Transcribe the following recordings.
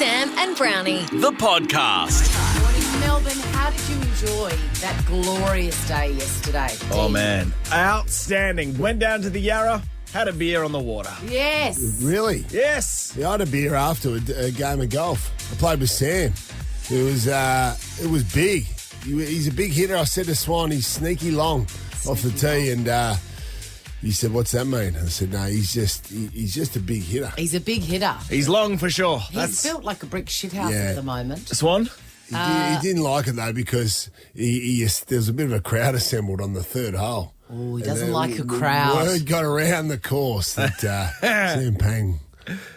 Sam and Brownie. The podcast. Morning, Melbourne. How did you enjoy that glorious day yesterday? Oh, man. Outstanding. Went down to the Yarra, had a beer on the water. Yes. Really? Yes. Yeah, I had a beer after a game of golf. I played with Sam. It was big. He's a big hitter. I said to Swan, he's sneaky long off the tee, and he said, "What's that mean?" I said, "No, he's just a big hitter." He's a big hitter. He's long for sure. He's built like a brick shithouse at the moment. Swan? He didn't like it though because there was a bit of a crowd assembled on the third hole. Oh, he doesn't like a crowd. Word got around the course that Sam Pang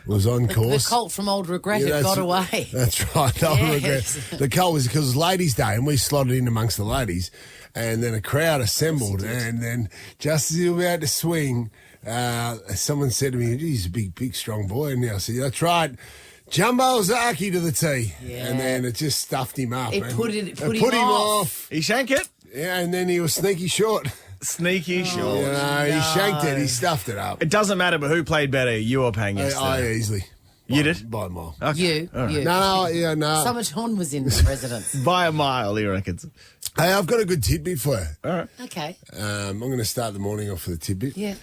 was on course. The cult from Old Regret had got away. That's right, Old Regret. The cult was because it was ladies' day and we slotted in amongst the ladies, and then a crowd assembled, and then just as he was about to swing, someone said to me, "He's a big, strong boy." And I said, "That's right. Jumbo Zaki to the tee." Yeah. And then it just stuffed him up. It put him off. He shanked it? Yeah, and then he was sneaky short. Sneaky short. He shanked it. He stuffed it up. It doesn't matter, but who played better, you or Pang yesterday? I easily. You did? By a mile. You. No. So much Horn was in the residence. By a mile, he reckons. Hey, I've got a good tidbit for you. All right. Okay. I'm going to start the morning off with a tidbit. Yeah.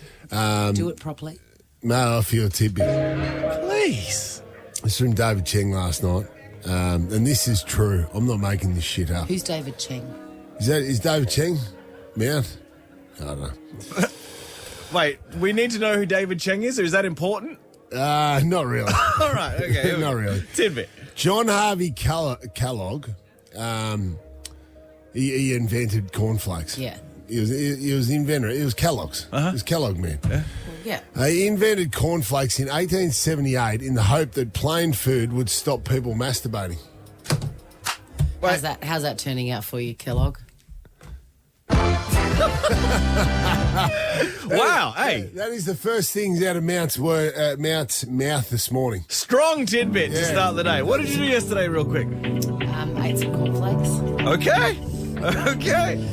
Do it properly. No, I feel a tidbit. Please. It's from David Cheng last night. And this is true. I'm not making this shit up. Who's David Cheng? Is David Cheng Mount? I don't know. Wait, we need to know who David Cheng is, or is that important? Not really. All right, okay. Not really. Tidbit. John Harvey Kellogg, he invented cornflakes. Yeah. He was the inventor. It was Kellogg's. It was Kellogg man. Yeah. He invented cornflakes in 1878 in the hope that plain food would stop people masturbating. How's that turning out for you, Kellogg? Wow, hey. That is the first things out of Mount's mouth this morning. Strong tidbit to start the day. What did you do yesterday, real quick? Ate some cornflakes. Okay.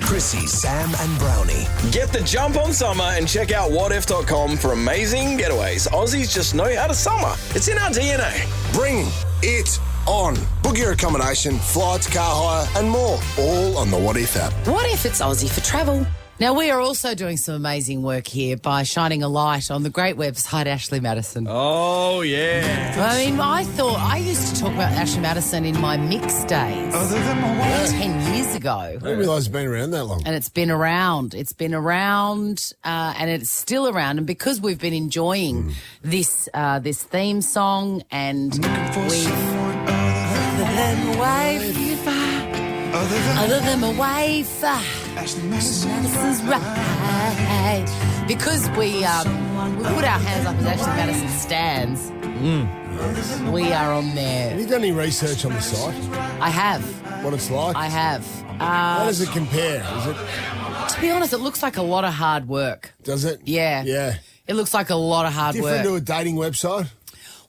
Chrissy, Sam and Brownie. Get the jump on summer and check out whatif.com for amazing getaways. Aussies just know how to summer. It's in our DNA. Bring it on. Book your accommodation, flights, car hire and more. All on the What If app. What if it's Aussie for travel? Now, we are also doing some amazing work here by shining a light on the great website Ashley Madison. Oh, yeah. I mean, I used to talk about Ashley Madison in my mix days 10 years ago. I didn't realise it's been around that long. And it's been around. And it's still around. And because we've been enjoying this theme song and other than a wife, Madison's right. Because we put our hands up as Ashley Madison stands. We are on there. Have you done any research on the site? I have. What it's like? I have. How does it compare? To be honest, it looks like a lot of hard work. Does it? Yeah. Yeah. It looks like a lot of hard Different work. to a dating website?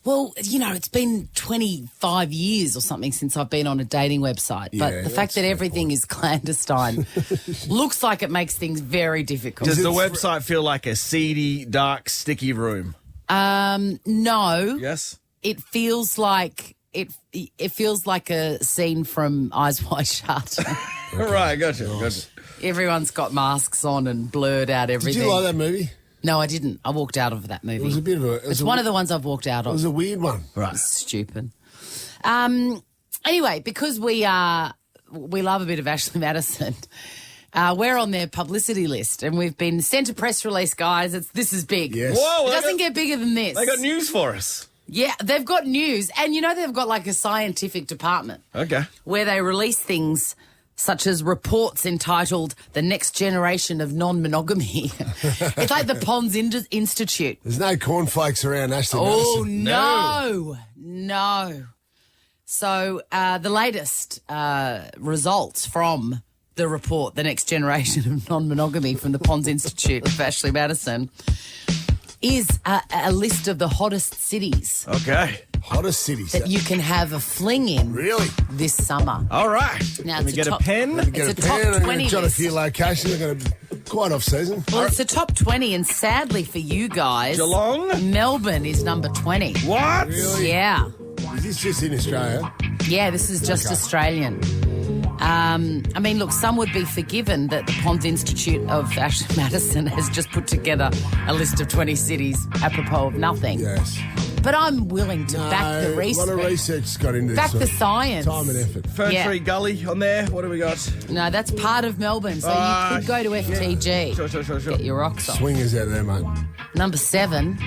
Well, it's been 25 years or something since I've been on a dating website. But Yeah, the fact that everything is clandestine looks like it makes things very difficult. Does the website feel like a seedy, dark, sticky room? No. Yes. It feels like it feels like a scene from Eyes Wide Shut. Right, gotcha. Everyone's got masks on and blurred out everything. Did you like that movie? No, I didn't. I walked out of that movie. It was a bit of a... It's one of the ones I've walked out of. It was a weird one. Right. Stupid. Anyway, because we love a bit of Ashley Madison, we're on their publicity list, and we've been sent a press release, guys. This is big. Yes. Whoa, It doesn't get bigger than this. They got news for us. Yeah, they've got news, and they've got like a scientific department. Okay. Where they release things such as reports entitled The Next Generation of Non-Monogamy. It's like the Pons Institute. There's no cornflakes around Ashley Oh, Madison. no. So the latest results from the report, The Next Generation of Non-Monogamy from the Pons Institute of Ashley Madison, is a list of the hottest cities. Okay. Hottest cities. That you can have a fling in Really? this summer. All right. Now, Can we it's get a top- pen? It's Get a a top pen. I'm 20 going to jot a list. few locations. They're going to be quite off-season. Well, it's a top 20, and sadly for you guys, Geelong? Melbourne is number 20. What? Really? Yeah. Is this just in Australia? Yeah, this is just Australian. I mean, look, some would be forgiven that the Ponds Institute of Ashley Madison has just put together a list of 20 cities apropos of nothing. Yes. But I'm willing to back the research. A lot of research's got into this. Back the science. Time and effort. Fern Tree Gully on there. What do we got? No, that's part of Melbourne, so you could go to FTG. Sure. Get your rocks on. Swingers out there, mate. Number 7,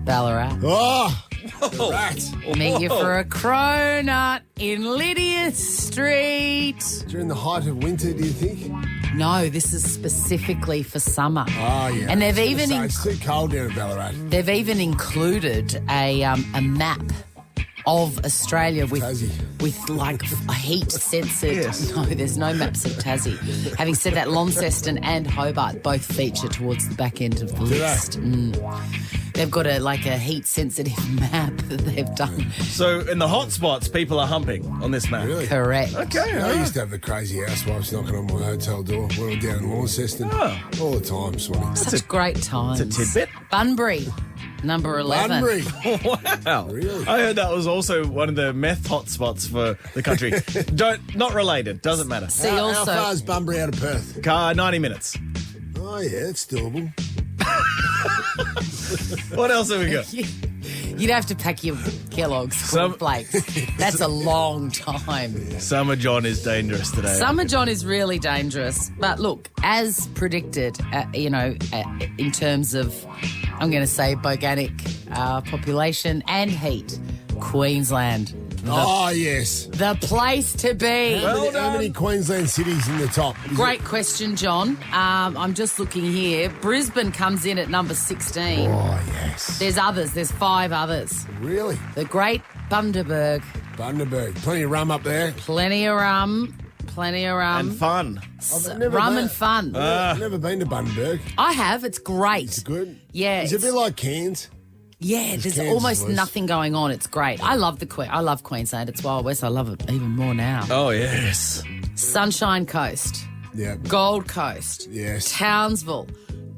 Ballarat. Oh! The rats. Meet you for a cronut in Lydia Street. During the height of winter, do you think? No, this is specifically for summer. Oh, yeah. And they've even it's too cold down in Ballarat. they've even included a map of Australia with like a heat censored. Yes. No, there's no maps of Tassie. Having said that, Launceston and Hobart both feature towards the back end of the list. They've got a heat sensitive map that they've done. So in the hot spots, people are humping on this map. Really? Correct. Okay. I used to have the crazy housewives knocking on my hotel door when we were down in Launceston. All the time, Swanee. Such great times. It's a tidbit. Bunbury, number 11. Bunbury. Wow. Really? I heard that was also one of the meth hotspots for the country. Not related. Doesn't matter. See, How also, far is Bunbury out of Perth? Car 90 minutes. Oh, yeah, it's doable. What else have we got? you'd have to pack your Kellogg's cornflakes. That's a long time. Summer John is dangerous today. Summer John is really dangerous. But look, as predicted, in terms of, I'm going to say, botanic population and heat, Queensland. Yes. The place to be. How many Queensland cities in the top? Great question, John. I'm just looking here. Brisbane comes in at number 16. Oh, yes. There's others. There's 5 others. Really? The Great Bundaberg. Plenty of rum up there. Plenty of rum. And fun. Rum and fun. I've never been to Bundaberg. I have. It's great. It's good. Yeah. Is it a bit like Cairns? Yeah, there's Cairns almost was. nothing going on. It's great. I love I love Queensland. It's Wild West. I love it even more now. Oh, yes. Sunshine Coast. Yeah. Gold Coast. Yes. Townsville.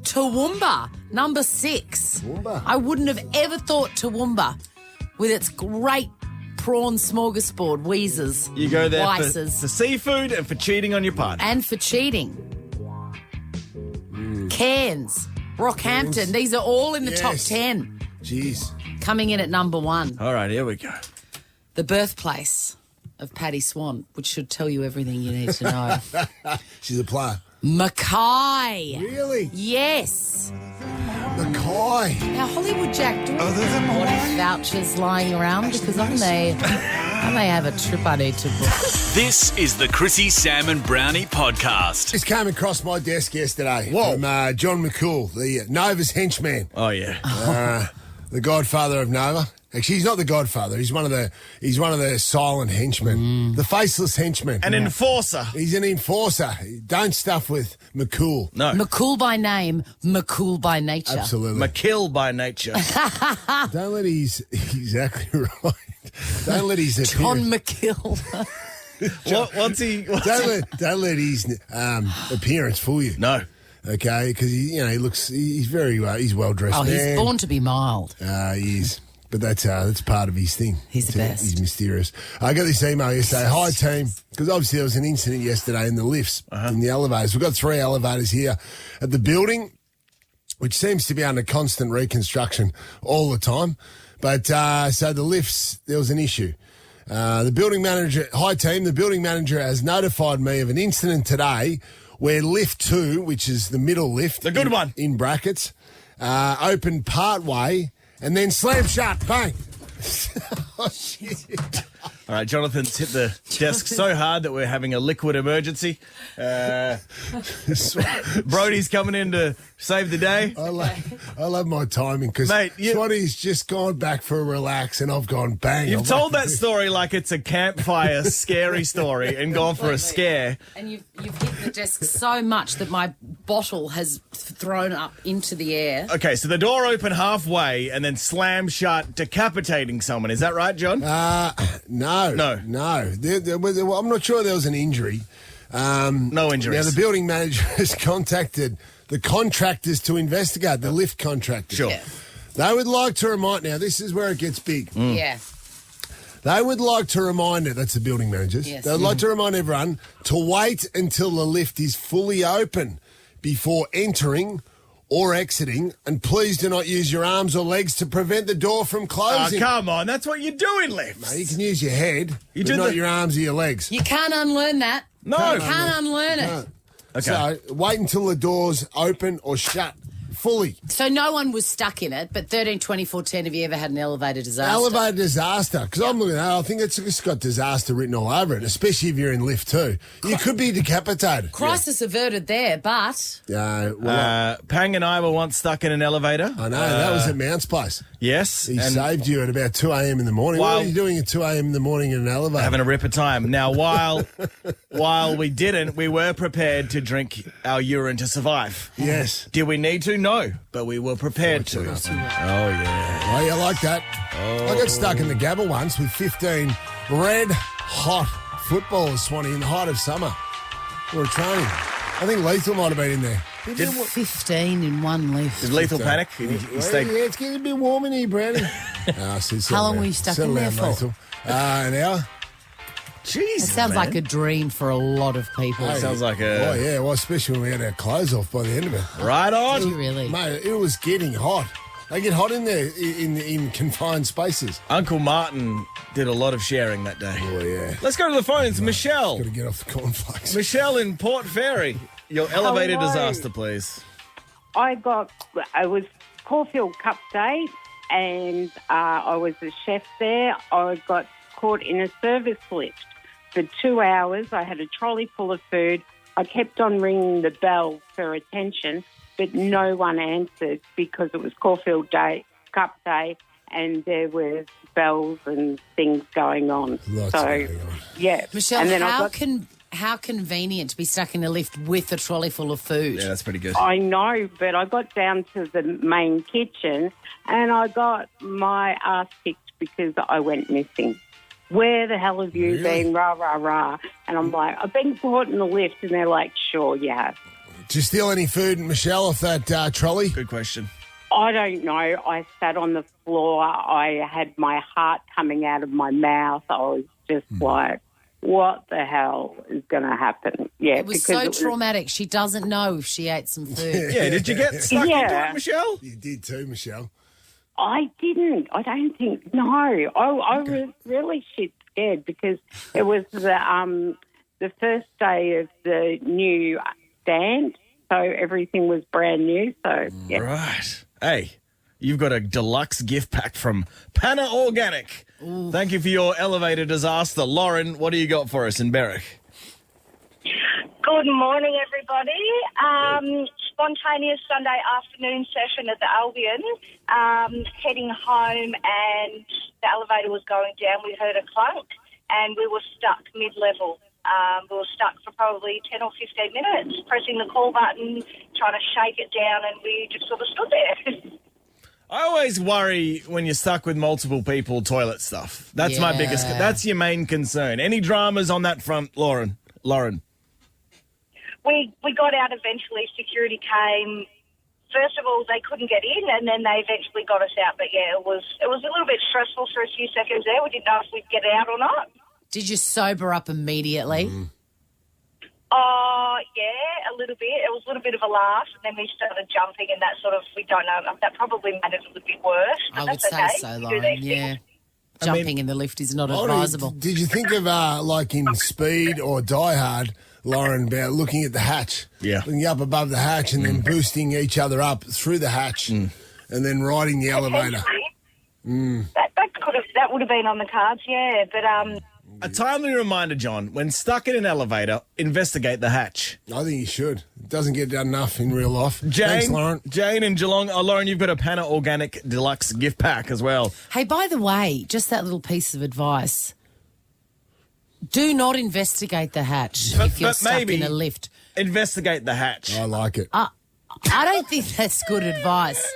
Toowoomba, number 6. Toowoomba. I wouldn't have ever thought Toowoomba, with its great prawn smorgasbord, wheezes, You go there for Weisses, seafood and for cheating on your partner. and for cheating. Cairns, Rockhampton, Cairns. these are all in the top Yes. 10. Jeez. Coming in at number 1. All right, here we go. The birthplace of Paddy Swan, which should tell you everything you need to know. She's a player. Mackay. Really? Yes. Mackay. Now, Hollywood Jack, do we have any vouchers lying around? Because I may have a trip I need to book. This is the Chrissy, Sam and Brownie podcast. This came across my desk yesterday from John McCool, the Nova's henchman. Oh, yeah. The godfather of Nova. Actually, he's not the godfather. He's one of the silent henchmen, the faceless henchman. An enforcer. He's an enforcer. Don't stuff with McCool. No. McCool by name, McCool by nature. Absolutely. McKill by nature. Don't let his exactly right. Don't let his John appearance. McKill. What's he? Don't let his appearance fool you. No. Okay, because he looks. He's very he's well dressed. Oh, he's born to be mild. He is. But that's part of his thing. He's the best. He's mysterious. I got this email yesterday. Hi, team. Because obviously there was an incident yesterday in the lifts, in the elevators. We've got 3 elevators here at the building, which seems to be under constant reconstruction all the time. But so the lifts, there was an issue. The building manager, hi, team. The building manager has notified me of an incident today where lift 2, which is the middle lift. The good one. In brackets, opened part way and then slammed shut. Bang. Oh, shit. All right, Jonathan's hit the desk so hard that we're having a liquid emergency. Brodie's coming in to save the day. I love my timing because Mate, Swanee's just gone back for a relax and I've gone bang. You've told that story like it's a campfire scary story and gone for a scare. And you've hit the desk so much that my bottle has thrown up into the air. Okay, so the door opened halfway and then slammed shut, decapitating someone. Is that right, John? No. I'm not sure there was an injury. No injuries. Now, the building manager has contacted the contractors to investigate, the lift contractors. Sure. Yeah. They would like to remind, now this is where it gets big. Yeah. They would like to remind it, that's the building managers, Yes. they'd like to remind everyone to wait until the lift is fully open before entering or exiting, and please do not use your arms or legs to prevent the door from Oh, closing. come on. That's what you do in lifts. No, you can use your head, You but do not the- your arms or your legs. You can't unlearn that. No. You can't unlearn it. No. Okay. So wait until the door's open or shut fully. So no one was stuck in it, but 13, 24, 10, have you ever had an elevator disaster? Elevator disaster. Because I'm looking at it, I think it's got disaster written all over it, especially if you're in lift 2. You could be decapitated. Crisis averted there, but Pang and I were once stuck in an elevator. I know, that was at Mount's place. Yes. He and saved you at about 2 a.m. in the morning. While- What are you doing at 2 a.m. in the morning in an elevator? having a ripper time. Now, while we didn't, we were prepared to drink our urine to survive. Yes. Did we need to? No, but we were prepared to. Oh, yeah. Oh, you like that? I got stuck in the Gabba once with 15 red-hot footballers, Swanee, in the height of summer. We were training. I think Lethal might have been in there. 15 in one lift. Did Lethal Panic? You stayed- Yeah, it's getting a bit warm in here, Brownie. How long were you stuck in there for? An hour. Jeez, It sounds like a dream for a lot of people. Sounds like Oh, a... yeah, well, especially when we had our clothes off by the end of it. Right Did on. you really? Mate, it was getting hot. They get hot in there in confined spaces. Uncle Martin did a lot of sharing that day. Oh, yeah. Let's go to the phones. Michelle. Got to get off the cornflakes. Michelle in Port Fairy. Your elevator Hello. disaster, please. I was Caulfield Cup Day, and I was a chef there. I got caught in a service lift for 2 hours. I had a trolley full of food. I kept on ringing the bell for attention, but no one answered because it was Caulfield Cup Day, and there were bells and things going on. Lots so, going on. yeah. Michelle, and then how convenient to be stuck in a lift with a trolley full of food. Yeah, that's pretty good. I know, but I got down to the main kitchen and I got my ass kicked because I went missing. Where the hell have you been? Rah, rah, rah. And I'm like, I've been caught in the lift. And they're like, sure, you have. Did you steal any food, Michelle, off that trolley? Good question. I don't know. I sat on the floor. I had my heart coming out of my mouth. I was just like, what the hell is going to happen? Yeah, It was so traumatic. She doesn't know if she ate some food. Yeah, did you get stuck into it, Michelle? You did too, Michelle. I didn't. I don't think. No, I was really shit scared because it was the first day of the new stand, so everything was brand new. So yeah. Right. Hey, you've got a deluxe gift pack from Panna Organic. Thank you for your elevator disaster. Lauren, what do you got for us in Berwick? Good morning, everybody. Spontaneous Sunday afternoon session at the Albion. Heading home and the elevator was going down. We heard a clunk and we were stuck mid-level. We were stuck for probably 10 or 15 minutes, pressing the call button, trying to shake it down, and we just sort of stood there. I always worry when you're stuck with multiple people, toilet stuff. That's my biggest... That's your main concern. Any dramas on that front, Lauren? We got out eventually. Security came. First of all, they couldn't get in, and then they eventually got us out. But yeah, it was a little bit stressful for a few seconds there. We didn't know if we'd get out or not. Did you sober up immediately? Yeah, a little bit. It was a little bit of a laugh, and then we started jumping, and that sort of, we don't know, that probably made it a little bit worse. But I would that's say okay. so, You do Lauren. these Yeah. things. Jumping in the lift is not Oh, advisable. Did you think of, like in Speed or Die Hard, Lauren, about looking at the hatch? Yeah. Looking up above the hatch and then boosting each other up through the hatch and then riding the elevator. That would have been on the cards, yeah. But A timely reminder, John, when stuck in an elevator, investigate the hatch. I think you should. It doesn't get done enough in real life. Jane, Thanks, Lauren. Jane in Geelong. Oh, Lauren, you've got a Panna Organic Deluxe gift pack as well. Hey, by the way, just that little piece of advice. Do not investigate the hatch if you're stuck maybe in a lift. investigate the hatch. I like it. I don't think that's good advice.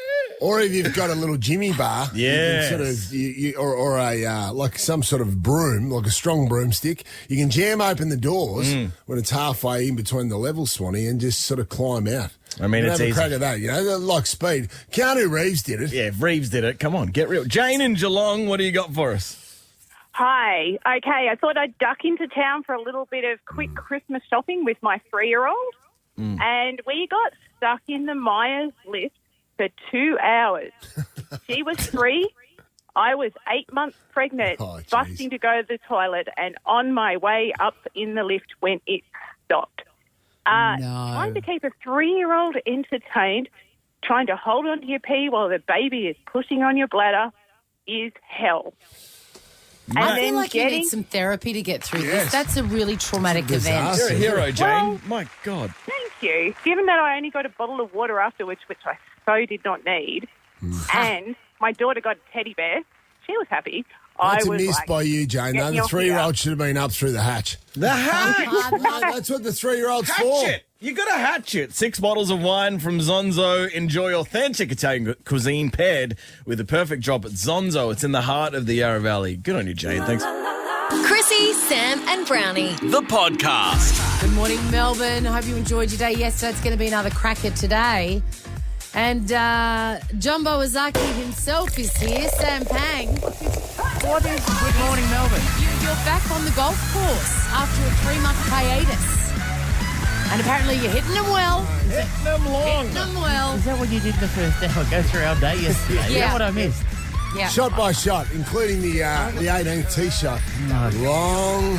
Or if you've got a little Jimmy bar, Yes. you can sort of, or a like some sort of broom, like a strong broomstick. You can jam open the doors when it's halfway in between the levels, Swanee, and just sort of climb out. I mean, You it's have a easy. crack at that, you know, like Speed. Keanu Reeves did it. Yeah, if Reeves did it. Come on, get real. Jane in Geelong, what do you got for us? Hi. Okay, I thought I'd duck into town for a little bit of quick Christmas shopping with my 3-year-old. And we got stuck in the Myers lift for 2 hours. She was 3. I was 8 months pregnant, busting to go to the toilet, and on my way up in the lift when it stopped. Trying to keep a 3-year-old entertained, trying to hold on to your pee while the baby is pushing on your bladder is hell. And I feel like you need some therapy to get through this. That's a really traumatic event. You're a hero, Jane. Well, My God. Thank you. Given that I only got a bottle of water afterwards, which I so did not need, and my daughter got a teddy bear, she was happy. That's I was a miss like, by you, Jane. No, the 3-year-old should have been up through the hatch. The hatch? No, that's what the 3-year-old's for. Hatchet. You got a hatchet. 6 bottles of wine from Zonzo. Enjoy authentic Italian cuisine paired with the perfect drop at Zonzo. It's in the heart of the Yarra Valley. Good on you, Jane. Thanks. Chrissy, Sam and Brownie. The podcast. Good morning, Melbourne. I hope you enjoyed your day yesterday. It's going to be another cracker today. And Jumbo Ozaki himself is here, Sam Pang. What is Good Morning Melbourne? You're back on the golf course after a 3-month hiatus. And apparently you're hitting them well. Hitting them long. Hitting them well. Is that what you did the first hour? Go through our day yesterday? Is that what I missed? Yeah. Shot by shot, including the 18th tee shot. Long.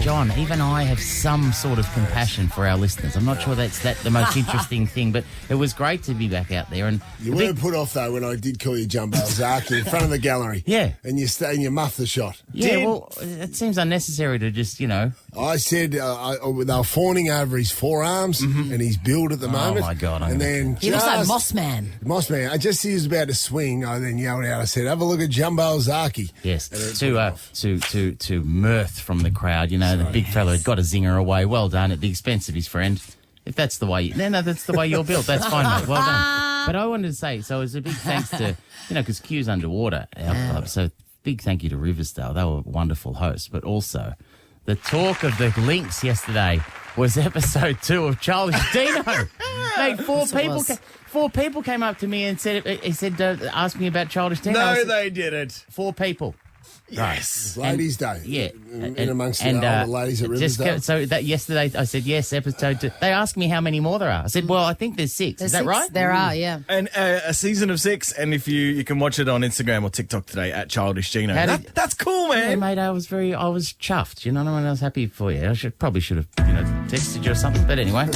John, even I have some sort of compassion for our listeners. I'm not sure that's the most interesting thing, but it was great to be back out there. And you weren't put off, though, when I did call you Jumbo Ozaki in front of the gallery. Yeah. And you muffed the shot. Yeah, well, it seems unnecessary to just, I said they were fawning over his forearms and his build at the moment. Oh, my God. And then he looks like Mossman. I just he was about to swing. I then yelled out. I said, "Have a look at Jumbo Ozaki." Yes, to mirth from the crowd. The big fella had got a zinger away. Well done at the expense of his friend. If that's the way, that's the way you're built. That's fine, mate. Well done. But I wanted to say, so it was a big thanks to because Q's underwater, our club. So big thank you to Riversdale. They were wonderful hosts, but also the talk of the links yesterday was episode 2 of Charlie Dino. Mate, 4 people came up to me and said, asked me about Childish Dino. No, they didn't. 4 people. Yes. Ladies' Day. Yeah. In amongst the older ladies at Riversdale. So that yesterday I said, yes, episode 2. They asked me how many more there are. I said, well, I think there's 6. Is that right? There are, yeah. And a season of 6, and if you can watch it on Instagram or TikTok today at Childish Dino. That's cool, man. Yeah, mate, I was chuffed. You know what I mean? I was happy for you. I probably should have, texted you or something. But anyway.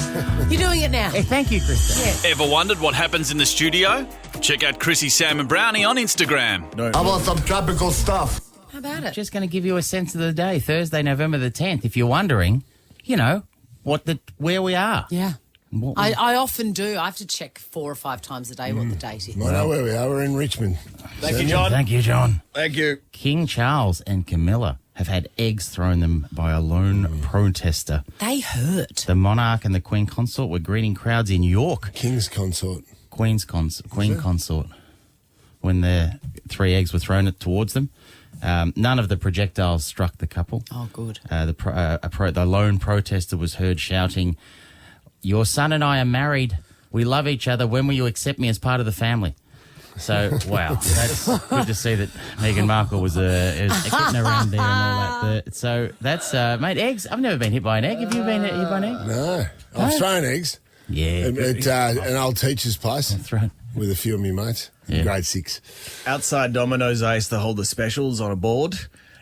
You're doing it now. Hey, thank you, Krista. Yeah. Ever wondered what happens in the studio? Check out Chrissy, Sam and Brownie on Instagram. How about some tropical stuff? How about it? Just going to give you a sense of the day, Thursday, November the 10th. If you're wondering, where we are. Yeah. I often do. I have to check 4 or 5 times a day what the date is. I know where we are. We're in Richmond. Thank you, John. Thank you, John. Thank you. King Charles and Camilla have had eggs thrown them by a lone protester. They hurt. The monarch and the Queen Consort were greeting crowds in York. King's Consort. Queen Consort. When the 3 eggs were thrown towards them. None of the projectiles struck the couple. Oh, good. The lone protester was heard shouting, "Your son and I are married. We love each other. When will you accept me as part of the family?" So, wow, that's good to see that Meghan Markle was getting around there and all that. So that's, mate, eggs. I've never been hit by an egg. Have you been hit by an egg? No. I've thrown eggs. Yeah. At an old teacher's place with a few of my mates. Yeah. Grade 6. Outside Domino's, I used to hold the specials on a board,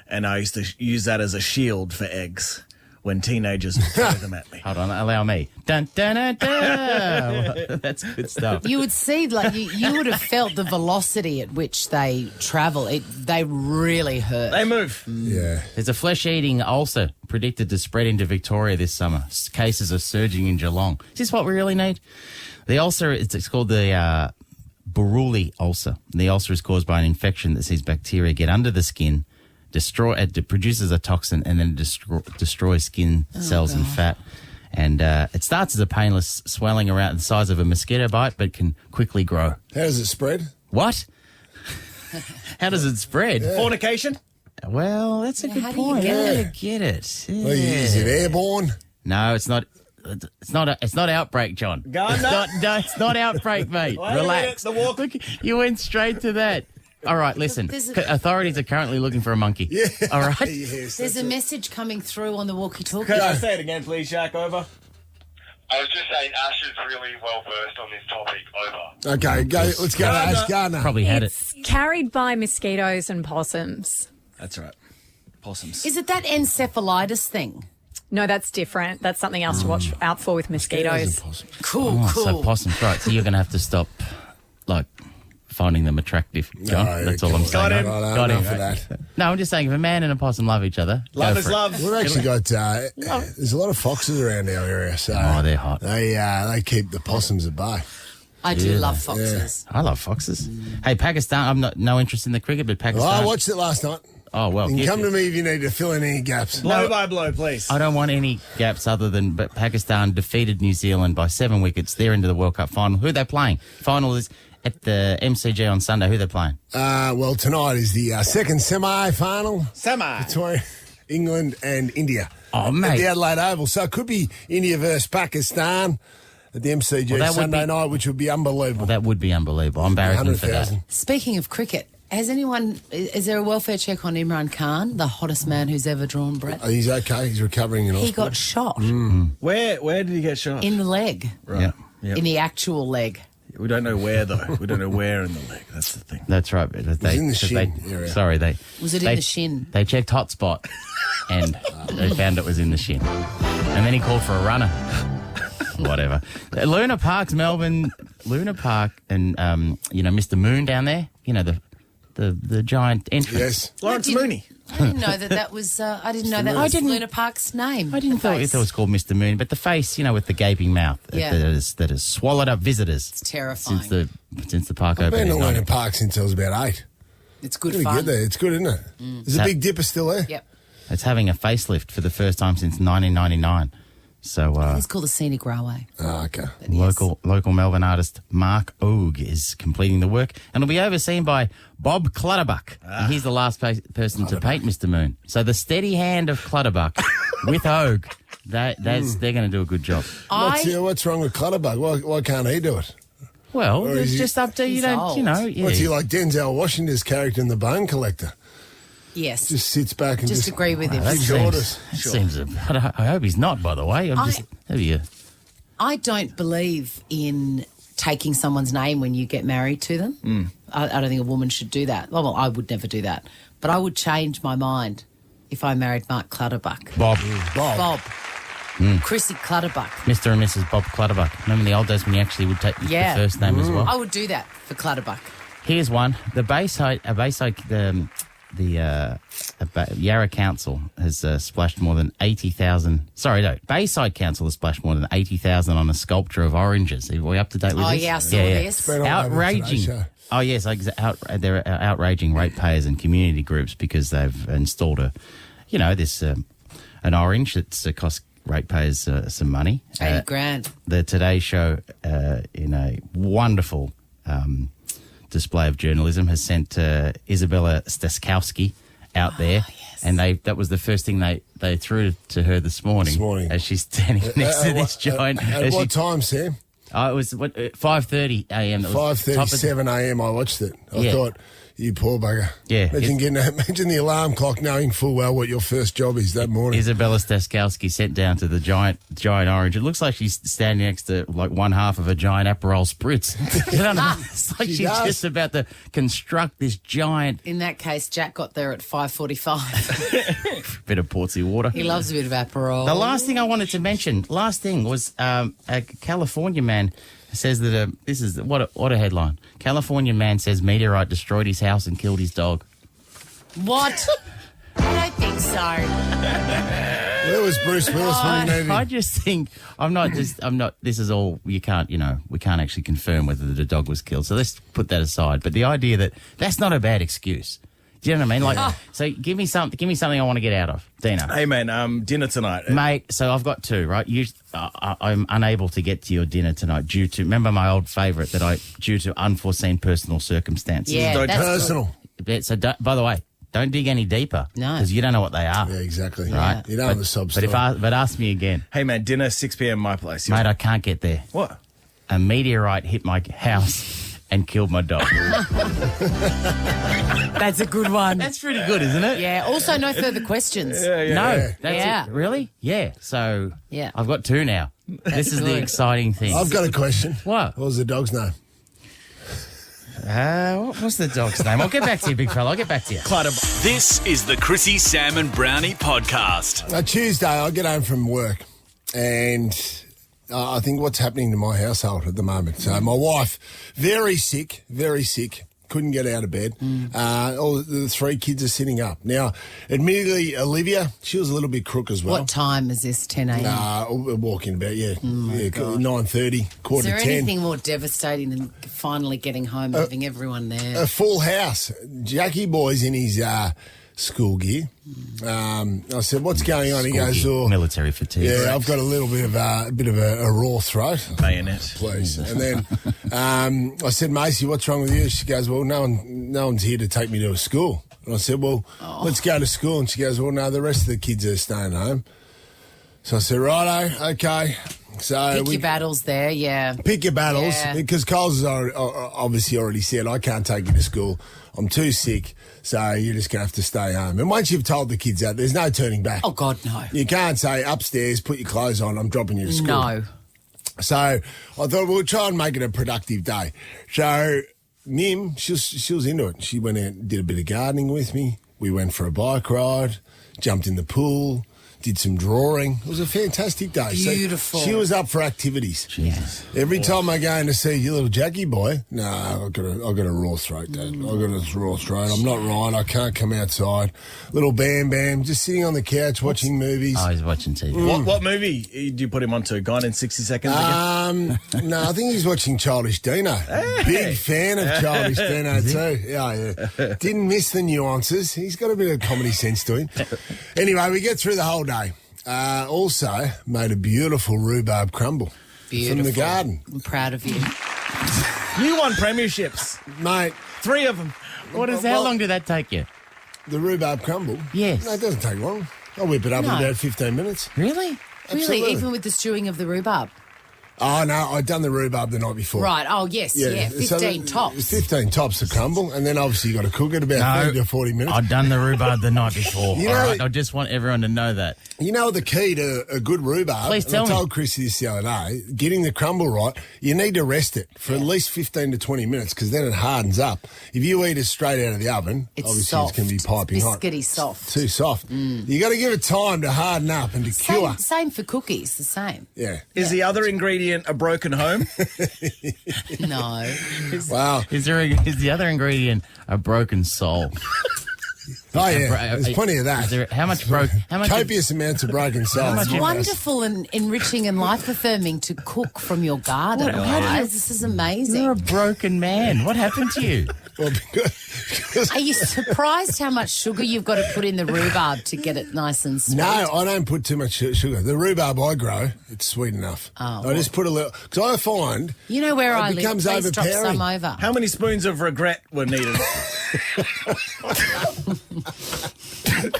and I used to use that as a shield for eggs when teenagers would throw them at me. Hold on, allow me. Dun, dun, dun, dun. That's good stuff. You would see, you would have felt the velocity at which they travel. They really hurt. They move. Yeah. There's a flesh-eating ulcer predicted to spread into Victoria this summer. Cases are surging in Geelong. Is this what we really need? The ulcer, it's called the Brodie ulcer. The ulcer is caused by an infection that sees bacteria get under the skin, it produces a toxin, and then destroys skin cells and fat. And it starts as a painless swelling around the size of a mosquito bite, but can quickly grow. How does it spread? What? How does it spread? Yeah. Fornication? Well, that's a good point. How do you get it? Yeah. Well, is it airborne? No, it's not. It's not outbreak, John. Gardner? It's not outbreak, mate. Wait a Relax. minute, the walk. Look, you went straight to that. All right, listen. Authorities are currently looking for a monkey. Yeah. All right. Yes, There's a message coming through on the walkie-talkie. Could I say it again, please, Shaq? Over. I was just saying Ash is really well versed on this topic. Over. Okay, go. Let's go to Ash Gardner. Probably had it. It's carried by mosquitoes and possums. That's right. Possums. Is it that encephalitis thing? No, that's different. That's something else to watch out for with mosquitoes. Cool, Oh, cool. so possums, right. So you're going to have to stop, like, finding them attratective, John. No, That's all I'm saying. Got him. Got him. For that. No, I'm just saying if a man and a possum love each other, Love go is for it. love. We've actually got there's a lot of foxes around our area, so Oh, they're hot. They keep the possums at bay. I do love foxes. I love foxes. Hey, Pakistan, I'm no interest in the cricket, but Pakistan. Well, I watched it last night. Oh, well. You can come to me if you need to fill in any gaps. Blow by blow, please. I don't want any gaps other than but Pakistan defeated New Zealand by 7 wickets. They're into the World Cup final. Who are they playing? Final is at the MSG on Sunday. Who are they playing? Well, tonight is the second semi-final Semi. between England and India. Oh, At mate. the Adelaide Oval. So it could be India versus Pakistan at the MCG Well, that would Sunday be- night, which would be unbelievable. Well, that would be unbelievable. I'm barracking for that. 100,000. Speaking of cricket, is there a welfare check on Imran Khan, the hottest man who's ever drawn breath? Oh, he's okay. He's recovering in He hospital. got shot Where did he get shot? in the leg, Right. Yeah. in the actual leg. We don't know where, though. We don't know where in the leg. That's the thing. That's right. But they, in the because shin they- area. Sorry, they. Was it in they- the shin? They checked hotspot, and they found it was in the shin. And then he called for a runner. Whatever. Luna Park's Melbourne. Luna Park and Mr. Moon down there. You know the giant entrance. Yes. Lawrence I didn't- Mooney. I didn't know that was. I didn't know that was Luna Park's name. I didn't The think face. it was called Mr. Moon, but the face, with the gaping mouth Yeah. that has swallowed up visitors It's terrifying. since the park I've opened. been to in Luna 90. Park since I was about 8. It's good Pretty fun. good there. It's good, isn't it? Is the So- Big Dipper still there? Yep. It's having a facelift for the first time since 1999. So It's called the Scenic Railway. Oh, okay. local Melbourne artist Mark Ogue is completing the work, and it'll be overseen by Bob Clutterbuck. And he's the last person to paint Mr. Moon. So the steady hand of Clutterbuck with Ogue, they're going to do a good job. What's wrong with Clutterbug? Why can't he do it? Well, Or is it's he- just up to He's old. Yeah. What's he like Denzel Washington's character in The Bone Collector? Yes. Just sits back and Just agree with him. That gives seems, orders. that seems I hope he's not, by the way. I don't believe in taking someone's name when you get married to them. I don't think a woman should do that. Well, I would never do that. But I would change my mind if I married Mark Clutterbuck. Bob. Chrissy Clutterbuck. Mr. and Mrs. Bob Clutterbuck. Remember the old days when you actually would take the first name as well? I would do that for Clutterbuck. Here's one. The Yarra Council has splashed more than 80,000. Bayside Council has splashed more than 80,000 on a sculpture of oranges. Are we up to date with this? Yeah, I saw this. Been all over Outraging. Today's Show. Oh, yes. They're outraging ratepayers and community groups because they've installed an orange that's cost ratepayers some money. 80 grand. The Today Show, in a wonderful display of journalism, has sent Isabella Staskowski out there. Yes. And that was the first thing they threw to her this morning. As she's standing next to this giant. At what time, Sam? It was 5:30 a.m. 5:37 a.m. I watched it. I thought, you poor bugger. Yeah. Imagine the alarm clock knowing full well what your first job is that morning. Isabella Staskowski sent down to the giant orange. It looks like she's standing next to like one half of a giant Aperol spritz. You know what I mean? It's like she's just about to construct this giant. In that case, Jack got there at 5:45. Bit of Portsea water. He loves a bit of Aperol. The last thing I wanted to mention, was a California man says that this is what a headline. California man says meteorite destroyed his house and killed his dog. What? I don't think so. Where was Bruce Willis when you needed him? I just think I'm not. This is all we can't actually confirm whether the dog was killed. So let's put that aside. But the idea that's not a bad excuse. Do you know what I mean? Like, so give me something I want to get out of, Dino. Hey man, dinner tonight, mate. So I've got two, right? I'm unable to get to your dinner tonight due to my old favourite due to unforeseen personal circumstances. Yeah, that's personal. So by the way, don't dig any deeper, no, because you don't know what they are. Yeah, exactly. Right? You don't have the sub story. But ask me again. Hey man, dinner 6 p.m. my place. Mate, I can't get there. What? A meteorite hit my house and killed my dog. That's a good one. That's pretty good, isn't it? Yeah. Also, no further questions. That's Yeah. it. Really? Yeah. So Yeah. I've got 2 now. This is the good. exciting thing. I've got a question. What? What was the dog's name? What was the dog's name? I'll get back to you, big fella. I'll get back to you. This is the Chrissy, Sam and Brownie podcast. Tuesday, I get home from work, and I think what's happening to my household at the moment. So my wife, very sick, couldn't get out of bed. All the 3 kids are sitting up. Now, admittedly, Olivia, she was a little bit crook as well. What time is this? 10 a.m. Walking about, 9:30, quarter Is there to 10. anything more devastating than finally getting home, having everyone there? A full house. Jackie boy's in his school gear. I said, "What's going on?" He goes, military fatigue. Yeah, I've got a little bit of a raw throat, bayonet, please. And then I said, "Macy, what's wrong with you?" She goes, "Well, no one's here to take me to a school." And I said, "Well, let's go to school." And she goes, "Well, no, the rest of the kids are staying home." So I said, "Righto, okay." So Pick your battles there, yeah. Pick your battles, Yeah. because Coles has obviously already said, "I can't take you to school. I'm too sick, so you're just going to have to stay home." And once you've told the kids that, there's no turning back. Oh, God, no. You can't say, "Upstairs, put your clothes on, I'm dropping you to school." No. So I thought we'll try and make it a productive day. So Mim, she was into it. She went out and did a bit of gardening with me. We went for a bike ride, jumped in the pool, did some drawing. It was a fantastic day. Beautiful. So she was up for activities. Jesus. Every time I go in to see your little Jackie boy, no, I've got a raw throat, Dad. I've got a raw throat. I'm not right. I can't come outside. Little Bam Bam, just sitting on the couch watching movies. Oh, he's watching TV. What movie did you put him onto? Gone in 60 Seconds? No, I think he's watching Childish Dino. Big fan of Childish Dino too. Yeah. Didn't miss the nuances. He's got a bit of comedy sense to him. Anyway, we get through the whole day. Also made a beautiful rhubarb crumble from the garden. I'm proud of you. You won premierships, mate. 3 of them. How long did that take you? The rhubarb crumble? Yes. No, it doesn't take long. I'll whip it up in about 15 minutes. Really? Absolutely. Really? Even with the stewing of the rhubarb? Oh, no, I'd done the rhubarb the night before. Right. Oh, yes. Yeah. 15 tops. 15 tops of crumble, and then obviously you got to cook it about 30 to 40 minutes. I'd done the rhubarb the night before. You all know- right? I just want everyone to know that. You know the key to a good rhubarb? Please tell I me. told Chrissy this the other day, getting the crumble right, you need to rest it for at least 15 to 20 minutes because then it hardens up. If you eat it straight out of the oven, It's obviously soft. it's going to be piping hot. Biscuity soft. Too soft. You got to give it time to harden up and to cure. Same for cookies, the same. Yeah. Is the other ingredient a broken home? No. Wow. Is the other ingredient a broken soul? Oh, yeah. There's plenty of that. How much Copious amounts of broken souls. It's wonderful and enriching and life affirming to cook from your garden. Guys. This is amazing. You're a broken man. What happened to you? Well, because Are you surprised how much sugar you've got to put in the rhubarb to get it nice and sweet? No, I don't put too much sugar. The rhubarb I grow, it's sweet enough. Oh, I just put a little, because I find You know where I it live? becomes Please drop overpowering. some over. How many spoons of regret were needed?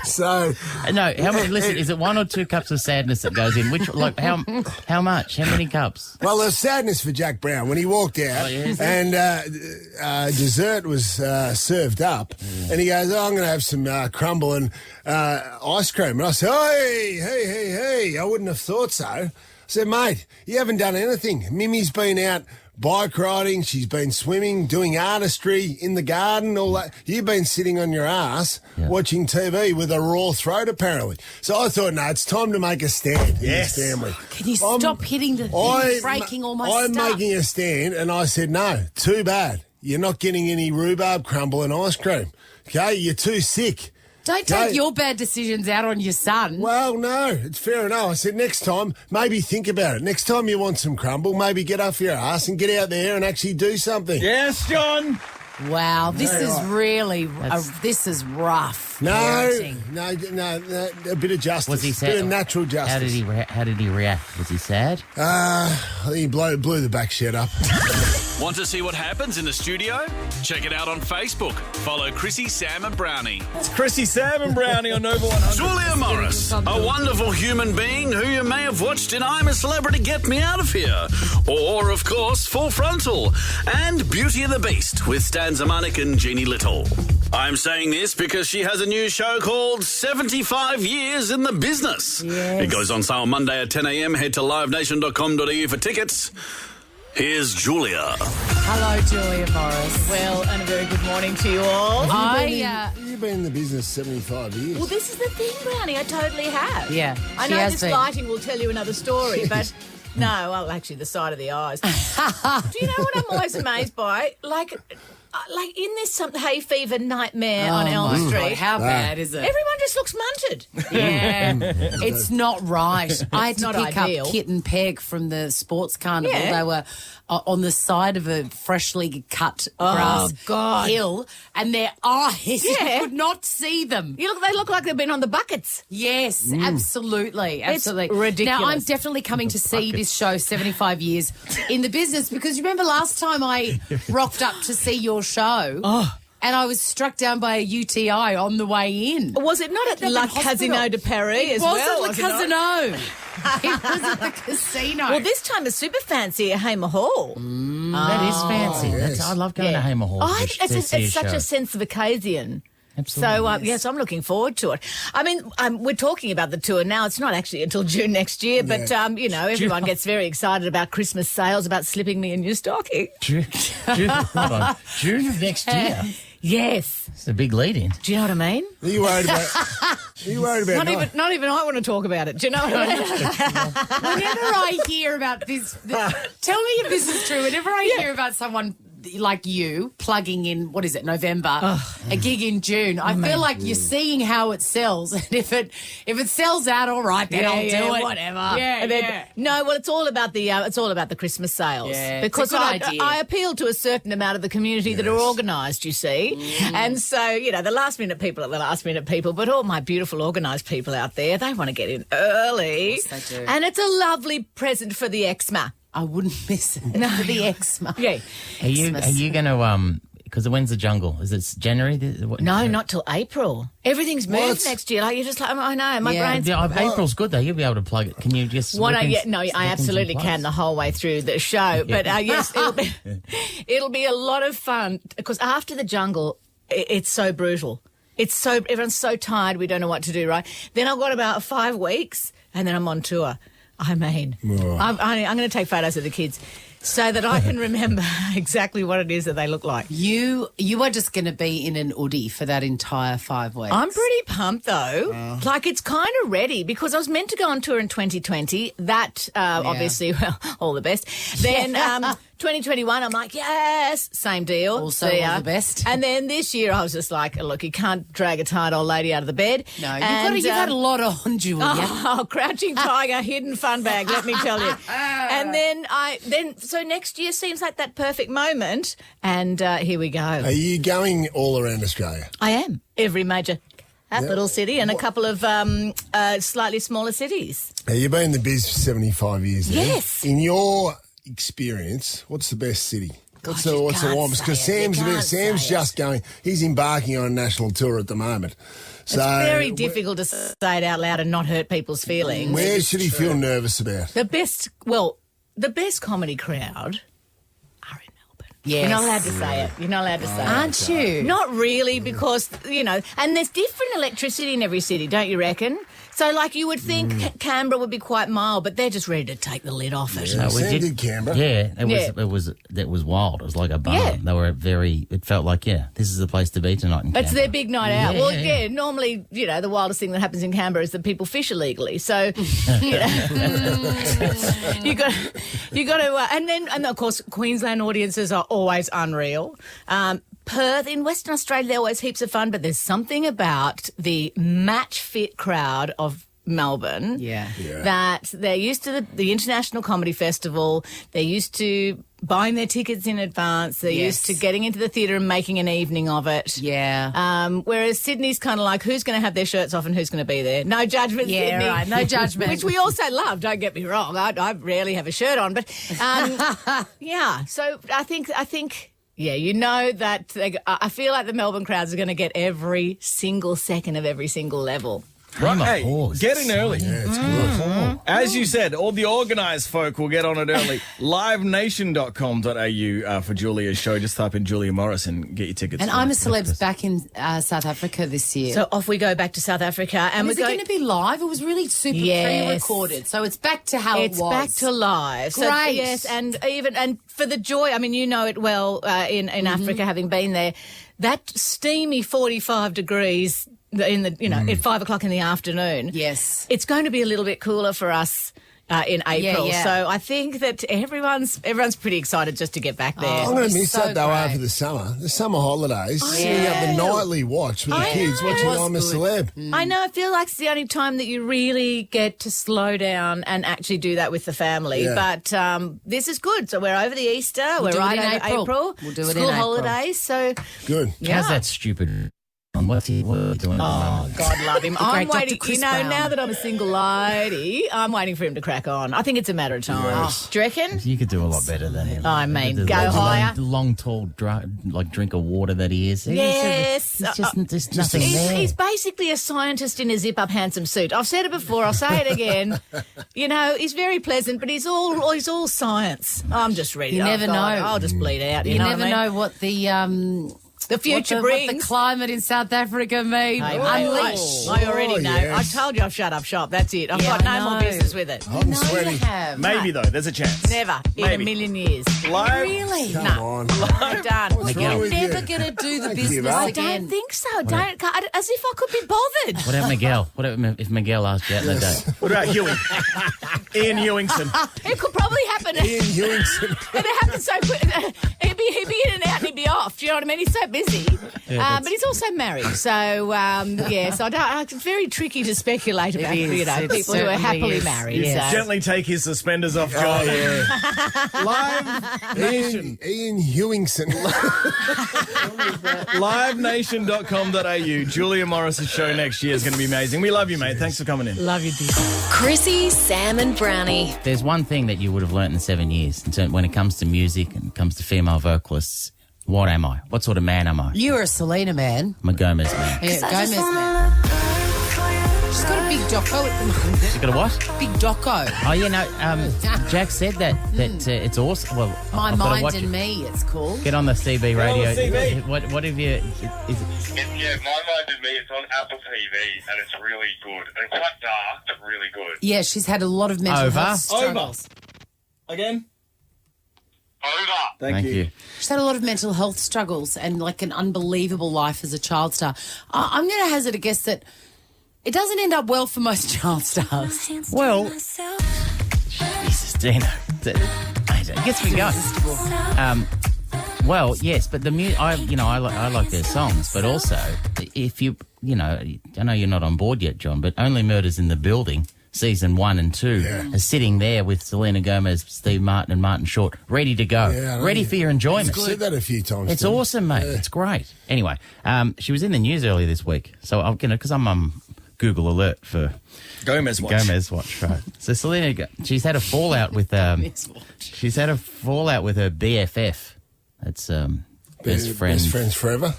So No, how many? Listen, is it 1 or 2 cups of sadness that goes in? How much? How many cups? well, there's sadness for Jack Brown when he walked out, and dessert was served up, and he goes, "Oh, I'm going to have some crumble and ice cream." And I said, "Hey! I wouldn't have thought so." I said, "Mate, you haven't done anything. Mimi's been out bike riding, she's been swimming, doing artistry in the garden, all that. You've been sitting on your ass watching TV with a raw throat, apparently." So I thought, no, it's time to make a stand in this family. Can you stop breaking all my I'm stuff? making a stand, and I said, no, too bad. You're not getting any rhubarb crumble and ice cream. Okay, you're too sick. Don't take your bad decisions out on your son. Well, no, it's fair enough. I said, next time, maybe think about it. Next time you want some crumble, maybe get off your ass and get out there and actually do something. Yes, John. Wow, this is really, this is rough. parenting. No, a bit of justice. Was he A sad? bit of natural justice. How did he react? Was he sad? I think he blew the back shed up. Want to see what happens in the studio? Check it out on Facebook. Follow Chrissy, Sam and Brownie. It's Chrissy, Sam and Brownie on Nova 100. Julia Morris, a wonderful human being who you may have watched in I'm a Celebrity, Get Me Out of Here. Or, of course, Full Frontal. And Beauty and the Beast with Stan Zamanek and Jeannie Little. I'm saying this because she has a new show called 75 Years in the Business. Yes. It goes on sale Monday at 10 a.m. Head to livenation.com.au for tickets. Here's Julia. Hello, Julia Morris. Well, and a very good morning to you all. You've been in the business 75 years. Well, this is the thing, Brownie. I totally have. Yeah, I she know has this been. lighting will tell you another story, but no, well, actually, the side of the eyes. Do you know what I'm always amazed by? Like in this hay fever nightmare on Elm Street. God, how bad is it? Everyone just looks munted. Yeah, it's not right. I had to not pick ideal. up Kit and Peg from the sports carnival. Yeah. They were on the side of a freshly cut grass God. hill, and their eyes, Yeah. you could not see them. They look like they've been on the buckets. Yes, absolutely. Absolutely. ridiculous. Now, I'm definitely coming to see this show, 75 Years in the Business, because you remember last time I rocked up to see your show and I was struck down by a UTI on the way in. Was it not at La Casino de Paris as well? It was it not? wasn't La Casino. It was at the casino. Well, this time it's super fancy at Hamer Hall. That is fancy. yes. I love going to Hamer Hall. Oh, to see it's such show. a sense of occasion. Absolutely. So, yes, I'm looking forward to it. I mean, we're talking about the tour now. It's not actually until June next year, but, everyone gets very excited about Christmas sales, about slipping me a new stocking. June of next year. Yes. It's a big lead-in. Do you know what I mean? Are you worried about Not even I want to talk about it. Do you know what I mean? Whenever I hear about this, tell me if this is true. Whenever I hear about someone like you plugging in, what is it, November, a gig in June, I feel like you're seeing how it sells, and if it sells out, all right, then I'll do it. Whatever. Yeah, And then, No, well, it's all about the Christmas sales. Yeah, because it's a good idea. I appeal to a certain amount of the community that are organised. You see, and so the last minute people are the last minute people, but all my beautiful organised people out there, they want to get in early. Yes, they do. And it's a lovely present for the eczema. I wouldn't miss it. No. For the eczema. Yeah. Are you going to because when's the jungle? Is it January? No, not till April. Everything's moved next year. Like you're just like, I know, my brain's. Yeah, April's good though. You'll be able to plug it. Can you just? I absolutely can the whole way through the show. But yes, it'll be a lot of fun because after the jungle, it's so brutal. Everyone's so tired. We don't know what to do. Right. Then I've got about 5 weeks, and then I'm on tour. I mean, I'm going to take photos of the kids so that I can remember exactly what it is that they look like. You are just going to be in an Oodie for that entire 5 weeks. I'm pretty pumped, though. Like, it's kind of ready because I was meant to go on tour in 2020. That, obviously, well, all the best. Then 2021, I'm like, yes, same deal. Also all the best. And then this year, I was just like, look, you can't drag a tired old lady out of the bed. No, you've got a lot on, Julia. Oh, crouching tiger, hidden fun bag, let me tell you. And so next year seems like that perfect moment, and here we go. Are you going all around Australia? I am. Every major capital city and a couple of slightly smaller cities. You've been in the biz for 75 years now. Yes. In your experience, what's the best city? What's the warmest? Because Sam's just going. He's embarking on a national tour at the moment. So it's very difficult to say it out loud and not hurt people's feelings. Where should he feel nervous about? The best comedy crowd are in Melbourne. Yes. You're not allowed to say it. You're not allowed to say it. Aren't you? Not really, because, and there's different electricity in every city, don't you reckon? So, like, you would think Canberra would be quite mild, but they're just ready to take the lid off it. Yeah, Sam did Canberra. Yeah, it was wild. It was like a barn. Yeah. They were it felt like, this is the place to be tonight in Canberra. It's their big night out. Yeah, Well, yeah. normally, the wildest thing that happens in Canberra is that people fish illegally. So, you got to, and of course, Queensland audiences are always unreal. Perth, in Western Australia, they're always heaps of fun, but there's something about the match-fit crowd of Melbourne. Yeah. That they're used to the International Comedy Festival. They're used to buying their tickets in advance. They're used to getting into the theatre and making an evening of it. Yeah. Whereas Sydney's kind of like, who's going to have their shirts off and who's going to be there? No judgment, Yeah, Sydney. right, no judgment. Which we also love, don't get me wrong. I rarely have a shirt on. But, yeah, so I think... Yeah, you know that I feel like the Melbourne crowds are going to get every single second of every single level. Right, hey, get in early. Yeah, it's good. As you said, all the organised folk will get on it early. livenation.com.au for Julia's show. Just type in Julia Morris and get your tickets. And I'm a Celeb's back in South Africa this year. So off we go back to South Africa. And is it going to be live? It was really super pre-recorded. So it's back to how it was. It's back to live. Great. So, yes, and for the joy, I mean, you know it well in Africa, having been there, that steamy 45 degrees in the at 5 o'clock in the afternoon. Yes, it's going to be a little bit cooler for us in April. Yeah. So I think that everyone's pretty excited just to get back there. I'm going to miss that though over the summer holidays. Sitting up the nightly watch with the kids watching I'm a Celeb. I know. I feel like it's the only time that you really get to slow down and actually do that with the family. Yeah. But this is good. So we're over the Easter. We're right over April. We'll do it School in April. holidays. So good. Yeah. How's that stupid? What's he doing? Oh, God love him. I'm great waiting. Dr. Chris You know, Brown. now that I'm a single lady, I'm waiting for him to crack on. I think it's a matter of time. Yes. Do you reckon? You could do a lot better than him. I mean, The go long- higher. The long, tall, drink of water that he is. Yes. It's just nothing there. He's basically a scientist in a zip-up handsome suit. I've said it before. I'll say it again. You know, he's very pleasant, but he's all science. I'm just ready. You never know. I'll just bleed out. You know never what I mean? know what the future what brings. the climate in South Africa means. Hey, Unleash. I already know. yes. I told you I've shut up shop. That's it. I've Yeah, got I no more know. business with it. I'm sweating. Maybe, though. There's a chance. Never in Maybe. a million years. Live. Really? Come No. on. I'm done. What's Miguel. wrong with Never you? going to do the Don't give business up. I again. don't think so. As if I could be bothered. What about Miguel? What if Miguel asked you out that day? What about Huey? Ian Hewingson. It could probably happen. Ian Hewingson. And it happens so quick. He'd be in and out and he'd be off. Do you know what I mean? He's so busy. But he's also married. So, so it's very tricky to speculate about, is. you know, It people who are certainly happily is. married. Yes. So. Gently take his suspenders off, John. Live Nation. Ian Hewingson. livenation.com.au. Julia Morris' show next year is going to be amazing. We love you, mate. Thanks for coming in. Love you, dear. Chrissy, Sam, and Brownie. There's one thing that you would have learnt in 7 years when it comes to music and it comes to female vocalists. What am I? What sort of man am I? You're a Selena man. I'm a Gomez man. Yeah, Gomez man. She's got a big doco at the moment. You got a what? Big doco. Oh, yeah, no. Jack said that it's awesome. Well, My I've gotta Mind watch and it. Me, it's called. Get on the CB radio. on the CB. What have you? Is it, Yeah, My Mind and Me, it's on Apple TV, and it's really good. And quite dark, but really good. Yeah, she's had a lot of mental Over. health struggles. Again? Over. Thank you. She's had a lot of mental health struggles and like an unbelievable life as a child star. I'm going to hazard a guess that it doesn't end up well for most child stars. well, Jesus, Dino. It gets me going. Well, yes, but the I like their songs, but also if I know you're not on board yet, John, but Only Murders in the Building, season 1 and 2, are sitting there with Selena Gomez, Steve Martin, and Martin Short, ready to go, ready for your enjoyment. I've said that a few times. It's too. awesome, mate. Yeah. It's great. Anyway, she was in the news earlier this week, so I'm because I'm Google alert for Gomez Watch. Right. So Selena, she's had a fallout with her BFF. That's best friend. Best friends forever.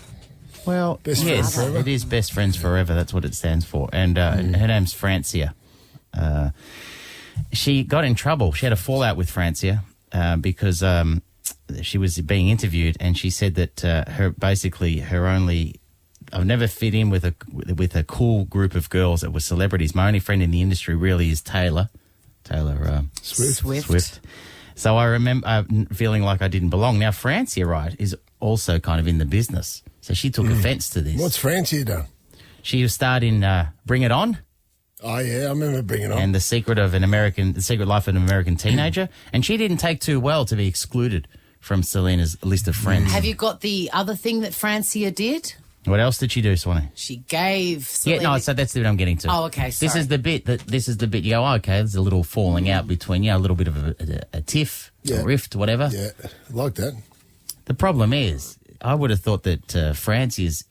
Well, Best friends forever. it is Best Friends Forever. That's what it stands for. And her name's Francia. She got in trouble. She had a fallout with Francia because she was being interviewed, and she said that I've never fit in with a cool group of girls that were celebrities. My only friend in the industry really is Taylor Swift. So I remember feeling like I didn't belong. Now Francia, right, is also kind of in the business, so she took offence to this. What's Francia done? She starred in Bring It On. Oh yeah, I remember Bring It On. And The Secret Life of an American Teenager. And she didn't take too well to be excluded from Selena's list of friends. Have you got the other thing that Francia did? What else did she do, Swanee? She gave Selena... Yeah, no, so that's the bit I'm getting to. Oh, okay, sorry. This is the bit you go, okay, there's a little falling out between, a little bit of a tiff, a rift, whatever. Yeah, I like that. The problem is, I would have thought that Francie is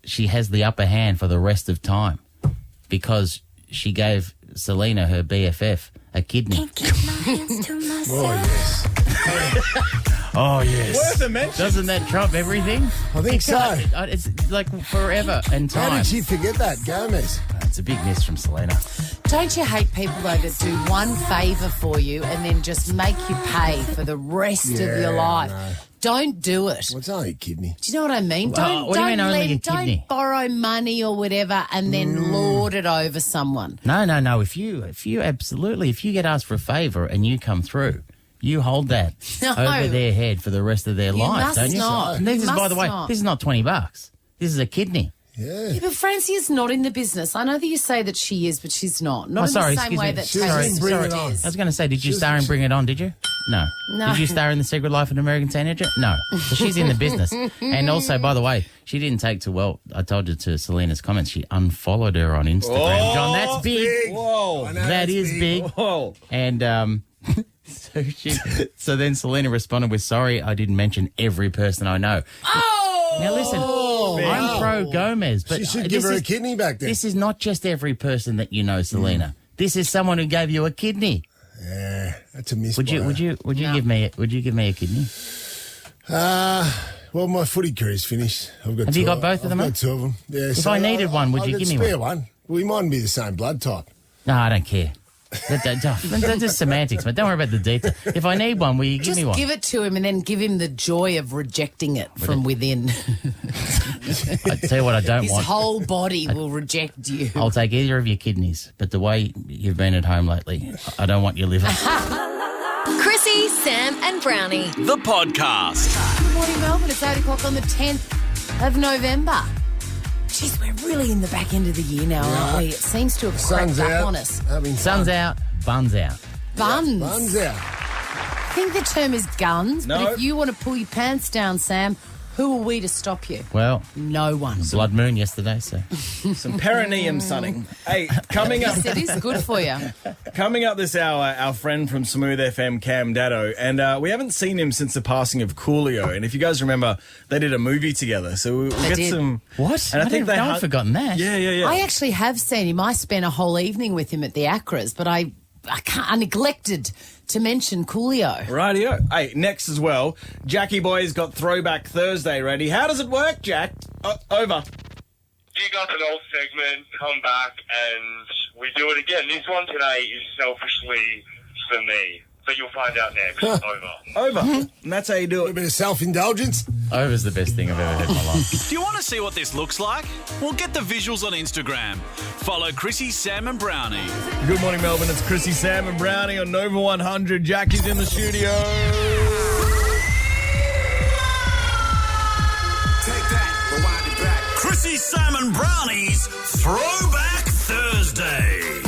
she has the upper hand for the rest of time because she gave Selena, her BFF, a kidney. Oh, yes. Worth a mention. Doesn't that trump everything? I think so. It's like forever and time. How did she forget that, Gomez? It's a big miss from Selena. Don't you hate people, though, that do one favour for you and then just make you pay for the rest of your life? No. Don't do it. What's only a kidney? Do you know what I mean? Well, what do you mean only a kidney? Don't borrow money or whatever and then lord it over someone. No. If you get asked for a favour and you come through, you hold that over their head for the rest of their life, don't you? Not. And this You is, by must the way, not. this is not $20. This is a kidney. Yeah. But Francie is not in the business. I know that you say that she is, but she's not. Not sorry, in the same excuse way me. that Sorry, Taylor sorry. Swift is. I was going to say, did you star in Bring It On, did you? No. No. Did you star in The Secret Life of an American Teenager? No. So she's in the business. And also, by the way, she didn't take to well. I told you to Selena's comments. She unfollowed her on Instagram. Oh, John, that's big. Whoa. That is big. Whoa. And so then Selena responded with, sorry, I didn't mention every person I know. Oh! Now listen, I'm pro Gomez, but She should give her a kidney back then. This is not just every person that you know, Selena. This is someone who gave you a kidney. Yeah, that's a miss. Would you give me a kidney? Well, my footy career's finished. Have you got both of them? I've got two of them. Yeah. If I needed one, would you give me spare one? one? We mightn't be the same blood type. No, I don't care. That's just semantics, but don't worry about the detail. If I need one, will you give me one? Just give it to him and then give him the joy of rejecting it from within. I tell you what I don't His want. whole body will reject you. I'll take either of your kidneys, but the way you've been at home lately, I don't want your liver. Chrissy, Sam, and Brownie. The podcast. Good morning, Melbourne. It's 8 o'clock on the 10th of November. Jeez, we're really in the back end of the year now, aren't we? It seems to have crept up on us. Sun's out, buns out. Buns. Buns out. I think the term is guns, No. but if you want to pull your pants down, Sam, who are we to stop you? Well, No one. blood moon yesterday, so. Some perineum sunning. Hey, coming up. Yes, it is good for you. Coming up this hour, our friend from Smooth FM, Cam Daddo, and we haven't seen him since the passing of Coolio. And if you guys remember, they did a movie together, so we'll get did. some. What? And I think they I'd forgotten that. Yeah. I actually have seen him. I spent a whole evening with him at the Acras, but I neglected to mention Coolio. Rightio. Hey, next as well, Jackie Boy's got Throwback Thursday ready. How does it work, Jack? Over. You got an old segment, come back, and we do it again. This one today is selfishly for me. So you'll find out next. Over. And that's how you do A it. bit of self-indulgence. Over's the best thing I've ever heard in my life. Do you want to see what this looks like? Well, get the visuals on Instagram. Follow Chrissy, Sam and Brownie. Good morning, Melbourne. It's Chrissy, Sam and Brownie on Nova 100. Jackie's in the studio. Take that, rewind it back. Chrissy, Sam and Brownie's Throwback Thursday.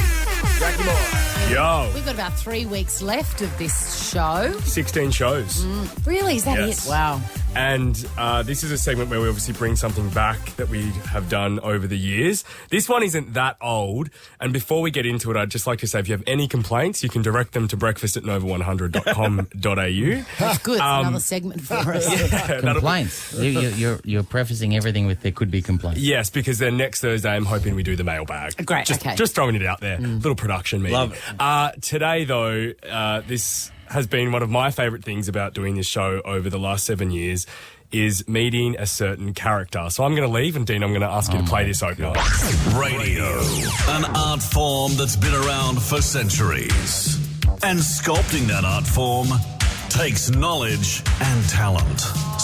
Jackie Boy. Yo, We've got about 3 weeks left of this show. 16 shows. Really? Is that Yes. it? Wow. And this is a segment where we obviously bring something back that we have done over the years. This one isn't that old. And before we get into it, I'd just like to say if you have any complaints, you can direct them to breakfast@nova100.com.au. That's good. It's another segment for us. Complaints. You're prefacing everything with there could be complaints. Yes, because then next Thursday, I'm hoping we do the mailbag. Great, okay. Just throwing it out there. Little production meeting. Love it. Today, though, this has been one of my favourite things about doing this show over the last 7 years is meeting a certain character. So I'm going to leave, and Dean, I'm going to ask you to play this opener. Radio, an art form that's been around for centuries. And sculpting that art form takes knowledge and talent.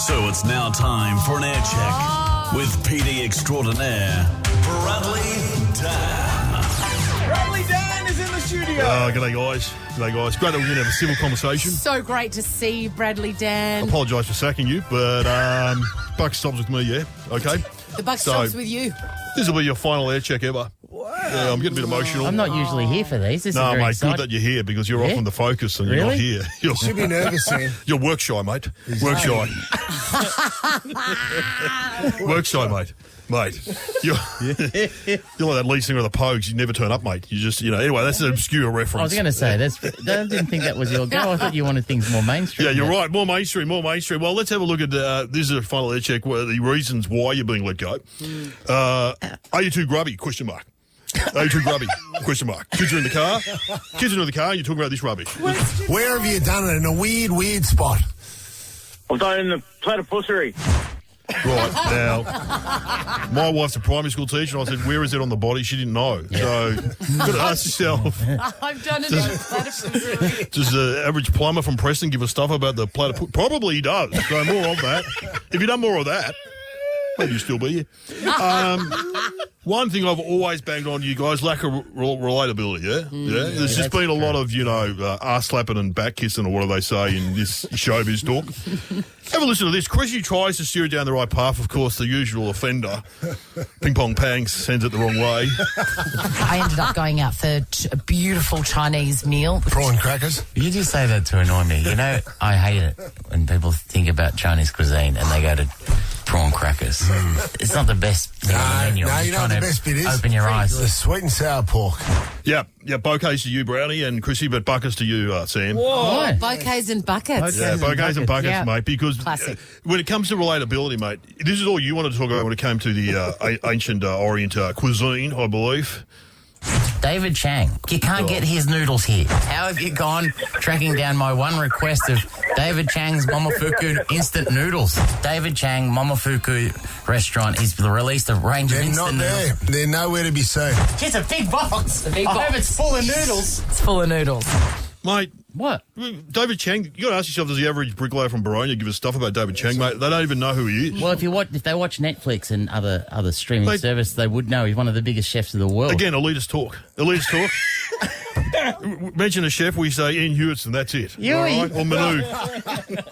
So it's now time for an air check with PD extraordinaire, Bradley Dan. Bradley Dan is in the studio. G'day guys. Great that we can have a civil conversation. So great to see you, Bradley Dan. Apologise for sacking you, but buck stops with me, yeah? Okay? The buck stops with you. This will be your final air check ever. Wow. I'm getting a bit emotional. I'm not usually here for these. This is No, very mate, exciting. good that you're here because you're often the focus and you're Really? not here. You should be nervous, Sam. You're work shy, mate. Work shy. Work shy, mate. Mate, you're like that lead singer of the Pogues. You never turn up, mate. You just, anyway, that's an obscure reference. I was going to say, I didn't think that was your go. I thought you wanted things more mainstream. Yeah, you're right. More mainstream. Well, let's have a look at this is a final air check. The reasons why you're being let go. Are you too grubby? Question mark. Are you too grubby? Question mark. Kids are in the car. Kids are in the car. And you're talking about this rubbish. Where have you done it? In a weird spot. I've done it in the platypussery. Right, now, my wife's a primary school teacher, and I said, where is it on the body? She didn't know. So, you've got to ask yourself. I've done it in the platypus. Does the average plumber from Preston give a stuff about the platypus? Probably he does. So, more of that. If you'd done more of that, maybe you'd still be here. One thing I've always banged on you guys, lack of relatability, yeah? There's just been a lot of, arse slapping and back kissing, or what do they say in this showbiz talk. Have a listen to this. Chrissy tries to steer it down the right path. Of course, the usual offender, Ping Pong Pang, sends it the wrong way. I ended up going out for a beautiful Chinese meal. Prawn crackers. You just say that to annoy me. I hate it when people think about Chinese cuisine and they go to prawn crackers. It's not the best thing on the menu. No, you know what the best bit is? Open your eyes. The sweet and sour pork. Yeah, bouquets to you, Brownie, and Chrissy, but buckets to you, Sam. Whoa. Bouquets and buckets. Bouquets and buckets, Yeah. mate, because when it comes to relatability, mate, this is all you wanted to talk about when it came to the ancient Orient cuisine, I believe. David Chang. You can't get his noodles here. How have you gone tracking down my one request of David Chang's Momofuku instant noodles? David Chang Momofuku restaurant has released a range of instant noodles. They're nowhere to be seen. It's a big box. I hope it's full of noodles. It's full of noodles. Mate. What? David Chang, you got to ask yourself, does the average bricklayer from Browny give us stuff about David Chang, mate? They don't even know who he is. Well, if they watch Netflix and other streaming service, they would know he's one of the biggest chefs of the world. Again, elitist talk. Mention a chef, we say Ian Hewitson, that's it. Huey. All right? Or Manu.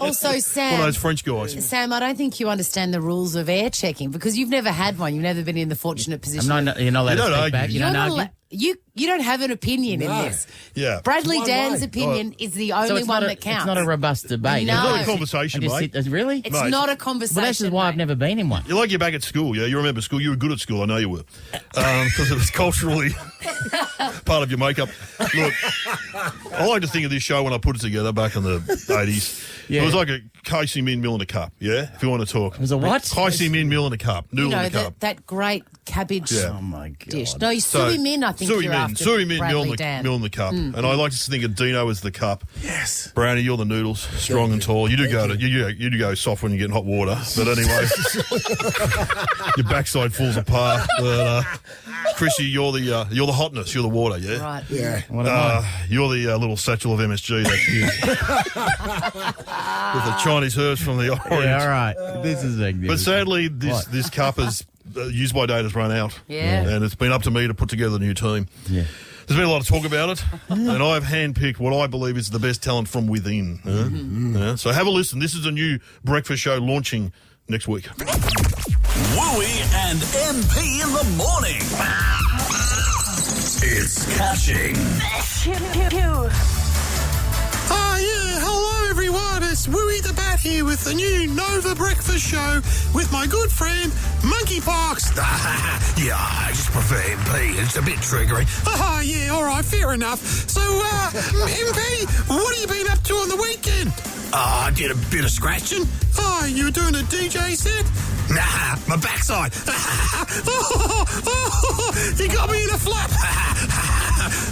Also, Sam. One of those French guys. Sam, I don't think you understand the rules of air checking because you've never had one. You've never been in the fortunate position. You're not allowed to speak back. You don't argue. You don't have an opinion in this. Yeah. Bradley Dan's opinion is the only one that counts. It's not a robust debate. No. It's not a conversation, mate. Really? It's not a conversation. Well, that's just why I've never been in one. You're like you're back at school, yeah? You remember school? You were good at school, I know you were. Because it was culturally part of your makeup. Look, I like to think of this show when I put it together back in the 80s. Yeah. It was like a Casey Min meal in a cup, yeah? If you want to talk. It was a what? Casey Min meal in a cup. Noodle in a cup. That great cabbage Oh, my God. dish. No, Sui Min, I think you're after. Sui Min Bradley Dan. meal in the cup. And I like to think of Dino as the cup. Yes. Brownie, you're the noodles, strong and tall. You do go soft when you get in hot water. But anyway, your backside falls apart. But Chrissy, you're the hotness. You're the water. Yeah. Right. Yeah. What am I? You're the little satchel of MSG. That's you. With the Chinese herbs from the Orient. Yeah, all right. This is magnificent. But sadly, this cup is used by date has run out. Yeah. And it's been up to me to put together a new team. Yeah. There's been a lot of talk about it, and I've handpicked what I believe is the best talent from within. Yeah, so have a listen. This is a new breakfast show launching next week. Wooey and MP in the morning. It's catching. Oh, yeah. Hello, everyone. It's Wooey the Bat here with the new Nova Breakfast Show with my good friend, Monkeypox. Yeah, I just prefer MP. It's a bit triggering. Oh, yeah. All right. Fair enough. So, MP, what have you been up to on the weekend? I did a bit of scratching. Oh, you were doing a DJ set? Nah, my backside. You got me in a flap.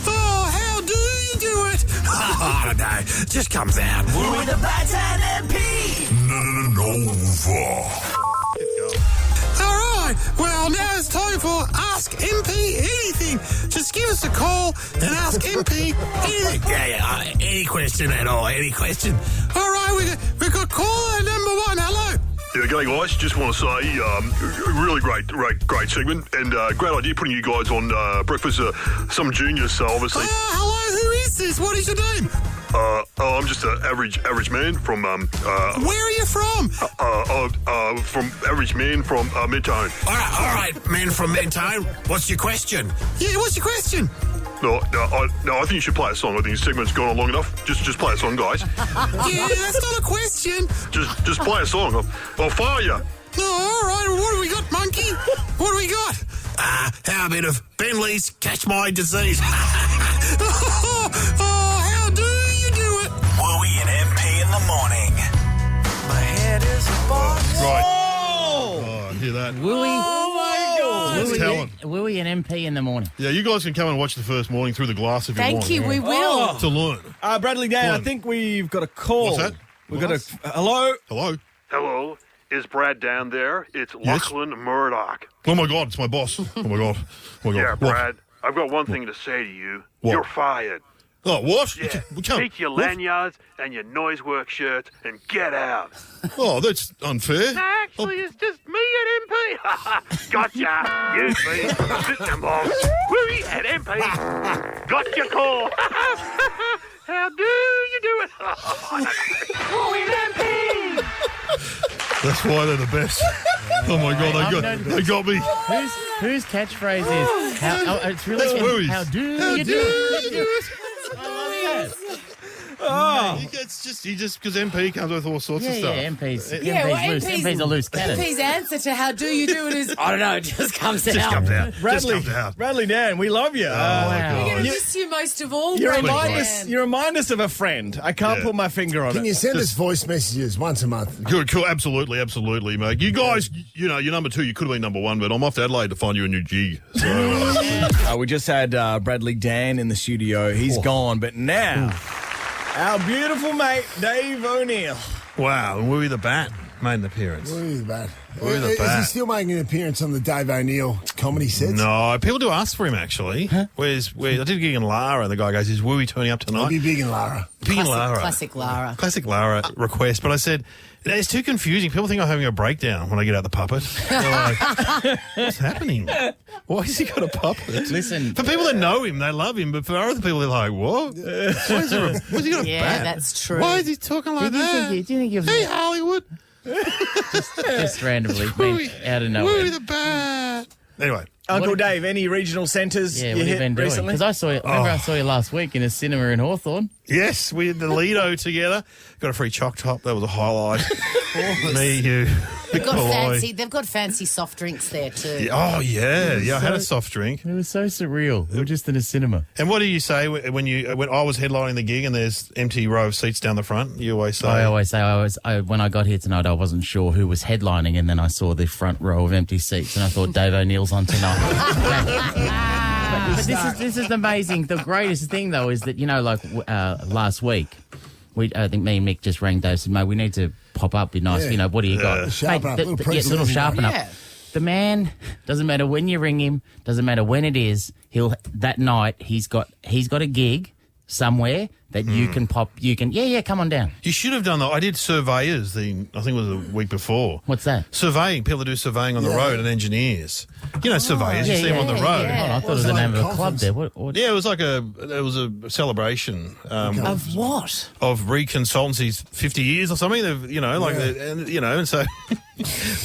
Oh, how do you do it? I don't know. Just comes out. Wooey the Bat and MP. Nova. All right. Well, now it's time for Ask MP Anything. Just give us a call and ask MP anything. Yeah, any question at all. Any question. All right. We've got caller number 1. Hello. Yeah, g'day guys. Just want to say, really great segment, and great idea putting you guys on breakfast. Some juniors, so obviously. Hello. Who is this? What is your name? I'm just an average man from Where are you from? from average man from Mentone. All right, man from Mentone. What's your question? Yeah, what's your question? No, I think you should play a song. I think the segment's gone on long enough. Just play a song, guys. Yeah, that's not a question. Just play a song. I'll fire you. Oh, all right, what do we got, monkey? What do we got? How a bit of Bentley's Catch My Disease. How do you do it? Wooey and MP in the morning. My head is a box. Right. Oh, I hear that. Wooey. That's talent. Wooey and MP in the morning. Yeah, you guys can come and watch the first morning through the glass if you want. Thank you, we will. To learn. Bradley Dan, I think we've got a call. What's that? We've got a... Hello? Hello. Is Brad down there? It's Lachlan Murdoch. Oh, my God. It's my boss. Oh, my God. Yeah, Brad, I've got one thing to say to you. What? You're fired. Oh, what? Yeah. Take your lanyards and your noise work shirts and get out. Oh, that's unfair. Actually, it's just me and MP. Gotcha. You me. Sit them balls. Wooey and MP. Got your call. How do you do it? Wooey and MP. That's why they're the best. Oh, my God. They got me. Whose catchphrase is? It's really That's good. Wooey's. How do you do it? It's just because MP comes with all sorts of stuff. Yeah, MP's a loose cannon. MP's answer to how do you do it is, I don't know, it just comes out. Bradley Dan, we love you. We're going to miss you most of all, You Bradley. remind us of a friend. I can't put my finger on it. Can you send us voice messages once a month? Good, cool. Absolutely, mate. You guys, you're number 2. You could have been number 1, but I'm off to Adelaide to find you a new gig. So, we just had Bradley Dan in the studio. He's gone, but now our beautiful mate Dave O'Neill. wow, and Wooey the Bat made an appearance. Wooey the Bat. Wooey the Is he Bat. still making an appearance on the Dave O'Neill comedy sets? No, people do ask for him, actually. Where I did a gig in Lara, and the guy goes, is Wooey turning up tonight? I'll be big in Lara. Big in Lara. Classic Lara. Classic Lara request. But I said, it's too confusing. People think I'm having a breakdown when I get out the puppet. They're like, what's happening? Why has he got a puppet? Listen. For people that know him, they love him. But for other people, they're like, what? Why's he got a bat? That's true. Why is he talking like that? Do you think you've Hey, Hollywood. just randomly been out of nowhere? Wooey the Bat. Anyway. Uncle Dave, any regional centres Yeah, you what have you hit been doing? recently? Because I saw you. Remember, I saw you last week in a cinema in Hawthorne. Yes, we had the Lido together. Got a free choc top. That was a highlight. Me, you, They've got Pummeroy. they've got fancy soft drinks there too. Yeah, oh, yeah. I had a soft drink. It was so surreal. We were just in a cinema. And what do you say when I was headlining the gig and there's empty row of seats down the front? You always say... I always say, when I got here tonight, I wasn't sure who was headlining, and then I saw the front row of empty seats, and I thought Dave O'Neill's on tonight. But this is amazing. The greatest thing, though, is that, last week, I think me and Mick just rang Dave and said, mate, we need to pop up, be nice. Yeah. What do you got? Sharpen up, little sharpen up. Yeah. The man, doesn't matter when you ring him, doesn't matter when it is, that night he's got a gig somewhere that you can pop, come on down. You should have done that. I did surveyors, I think it was the week before. What's that? Surveying. People that do surveying on the road and engineers. surveyors, you see them on the road. Oh, I thought it was the name of a club there. What? Yeah, it was a celebration. Of what? Of reconsultancies 50 years or something. And so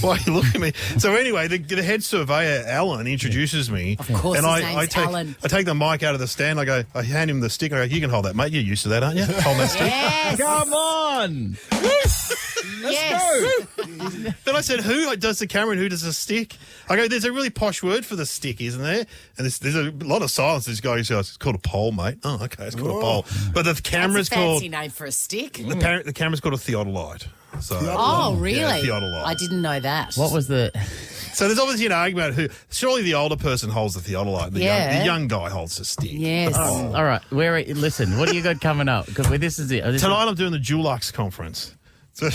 why are you looking at me? So anyway, the head surveyor, Alan, introduces me. Of course, and his I name's take Alan. I take the mic out of the stand. I hand him the stick. I go, you can hold that, mate. You're used to that, aren't you? Hold that stick. Yes. Come on. Yes. Then I said, who does the camera and who does the stick? I go, there's a really posh word for the stick, isn't there? And there's a lot of silence. This guy says, it's called a pole, mate. Oh, okay, it's called a pole. But the camera's That's a called... fancy name for a stick. The camera's called a theodolite. So, Oh, really? Yeah, theodolite. I didn't know that. What was the... So there's obviously an argument who... Surely the older person holds the theodolite. The young guy holds the stick. Yes. All right. Listen, what do you got coming up? Because this is it. Tonight I'm doing the Dulux conference. So...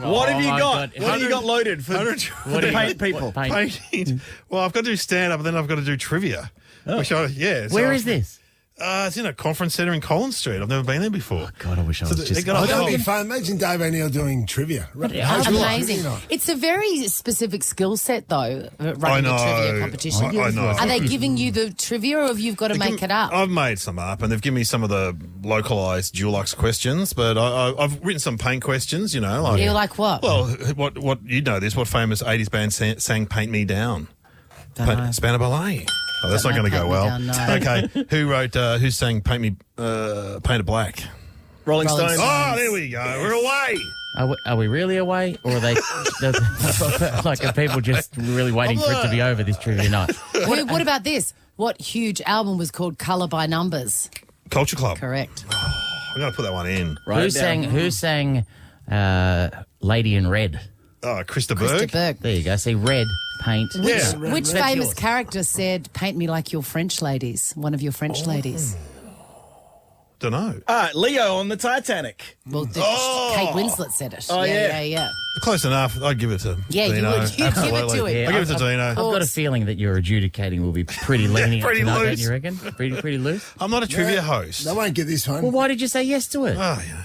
What have you got? God. What have you got loaded for the paint people? Painting. Well, I've got to do stand-up and then I've got to do trivia. Oh. Where is this? It's in a conference centre in Collins Street. I've never been there before. God, I wish I was just... That would be fun. Imagine Dave O'Neill doing trivia. Amazing. It's a very specific skill set, though, running a trivia competition. I know. Are they giving you the trivia or have you got to make it up? I've made some up, and they've given me some of the localised Dulux questions, but I've written some paint questions, you know. You're like what? Well, what you know this, what famous 80s band sang Paint Me Down? Spanner Ballet. Oh, that's not going to go well. Down, no. Okay, who sang Paint It Black? Rolling Stones. Oh, there we go. We're away. Are we really away, or are they like are people just really waiting for it to be over this trivia night? What about this? What huge album was called Colour by Numbers? Culture Club. Correct. I'm going to put that one in. Who sang Lady in Red? Oh, Krista Berg. There you go. See, red paint. Which famous character said, "Paint me like your French ladies"? One of your French ladies. Don't know. Leo on the Titanic. Well, Kate Winslet said it. Oh, yeah. Close enough. I'd give it to Yeah, Dino. you would. You'd give it to him. I'd give it to Dino. I've got a feeling that your adjudicating will be pretty lenient pretty tonight, loose. don't you reckon? Pretty loose? I'm not a trivia host. They won't get this one. Well, why did you say yes to it? Oh, yeah.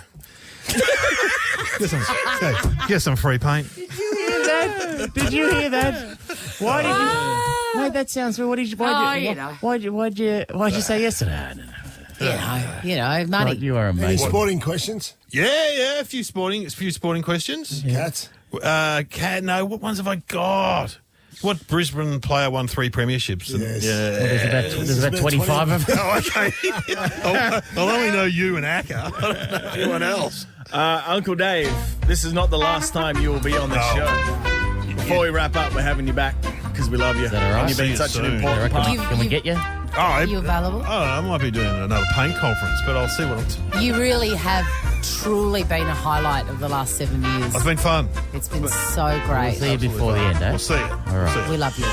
Get some free paint. Did you hear that? Why did you... Mate, that sounds... Why'd you say yes to that? You know, money. God, you are amazing. Any sporting questions? Yeah, a few sporting questions. Cats? Cat, no. What ones have I got? What Brisbane player won 3 premierships? Yes. There's about 25 of them. Oh, okay. I'll only know you and Acker. I don't know anyone else. Uncle Dave, this is not the last time you will be on the show. Before we wrap up, we're having you back because we love you. Is that all right? And you've been such an important part. Can we get you? Are you available? I might be doing another paint conference, but I'll see what I'm... You really have truly been a highlight of the last 7 years. It's been fun. It's been so great. We'll see you before the end, eh? We'll see you. All right. We love you.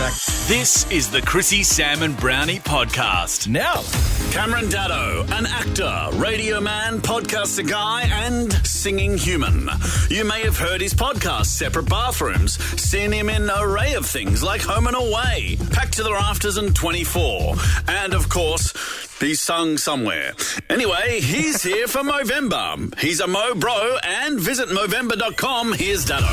This is the Chrissy, Sam and Brownie podcast. Now, Cameron Daddo, an actor, radio man, podcaster guy and singing human. You may have heard his podcast, Separate Bathrooms, seen him in an array of things like Home and Away, Packed to the Rafters and 24, and of course, he's sung somewhere. Anyway, he's here for Movember. He's a Mo Bro and visit Movember.com. Here's Daddo.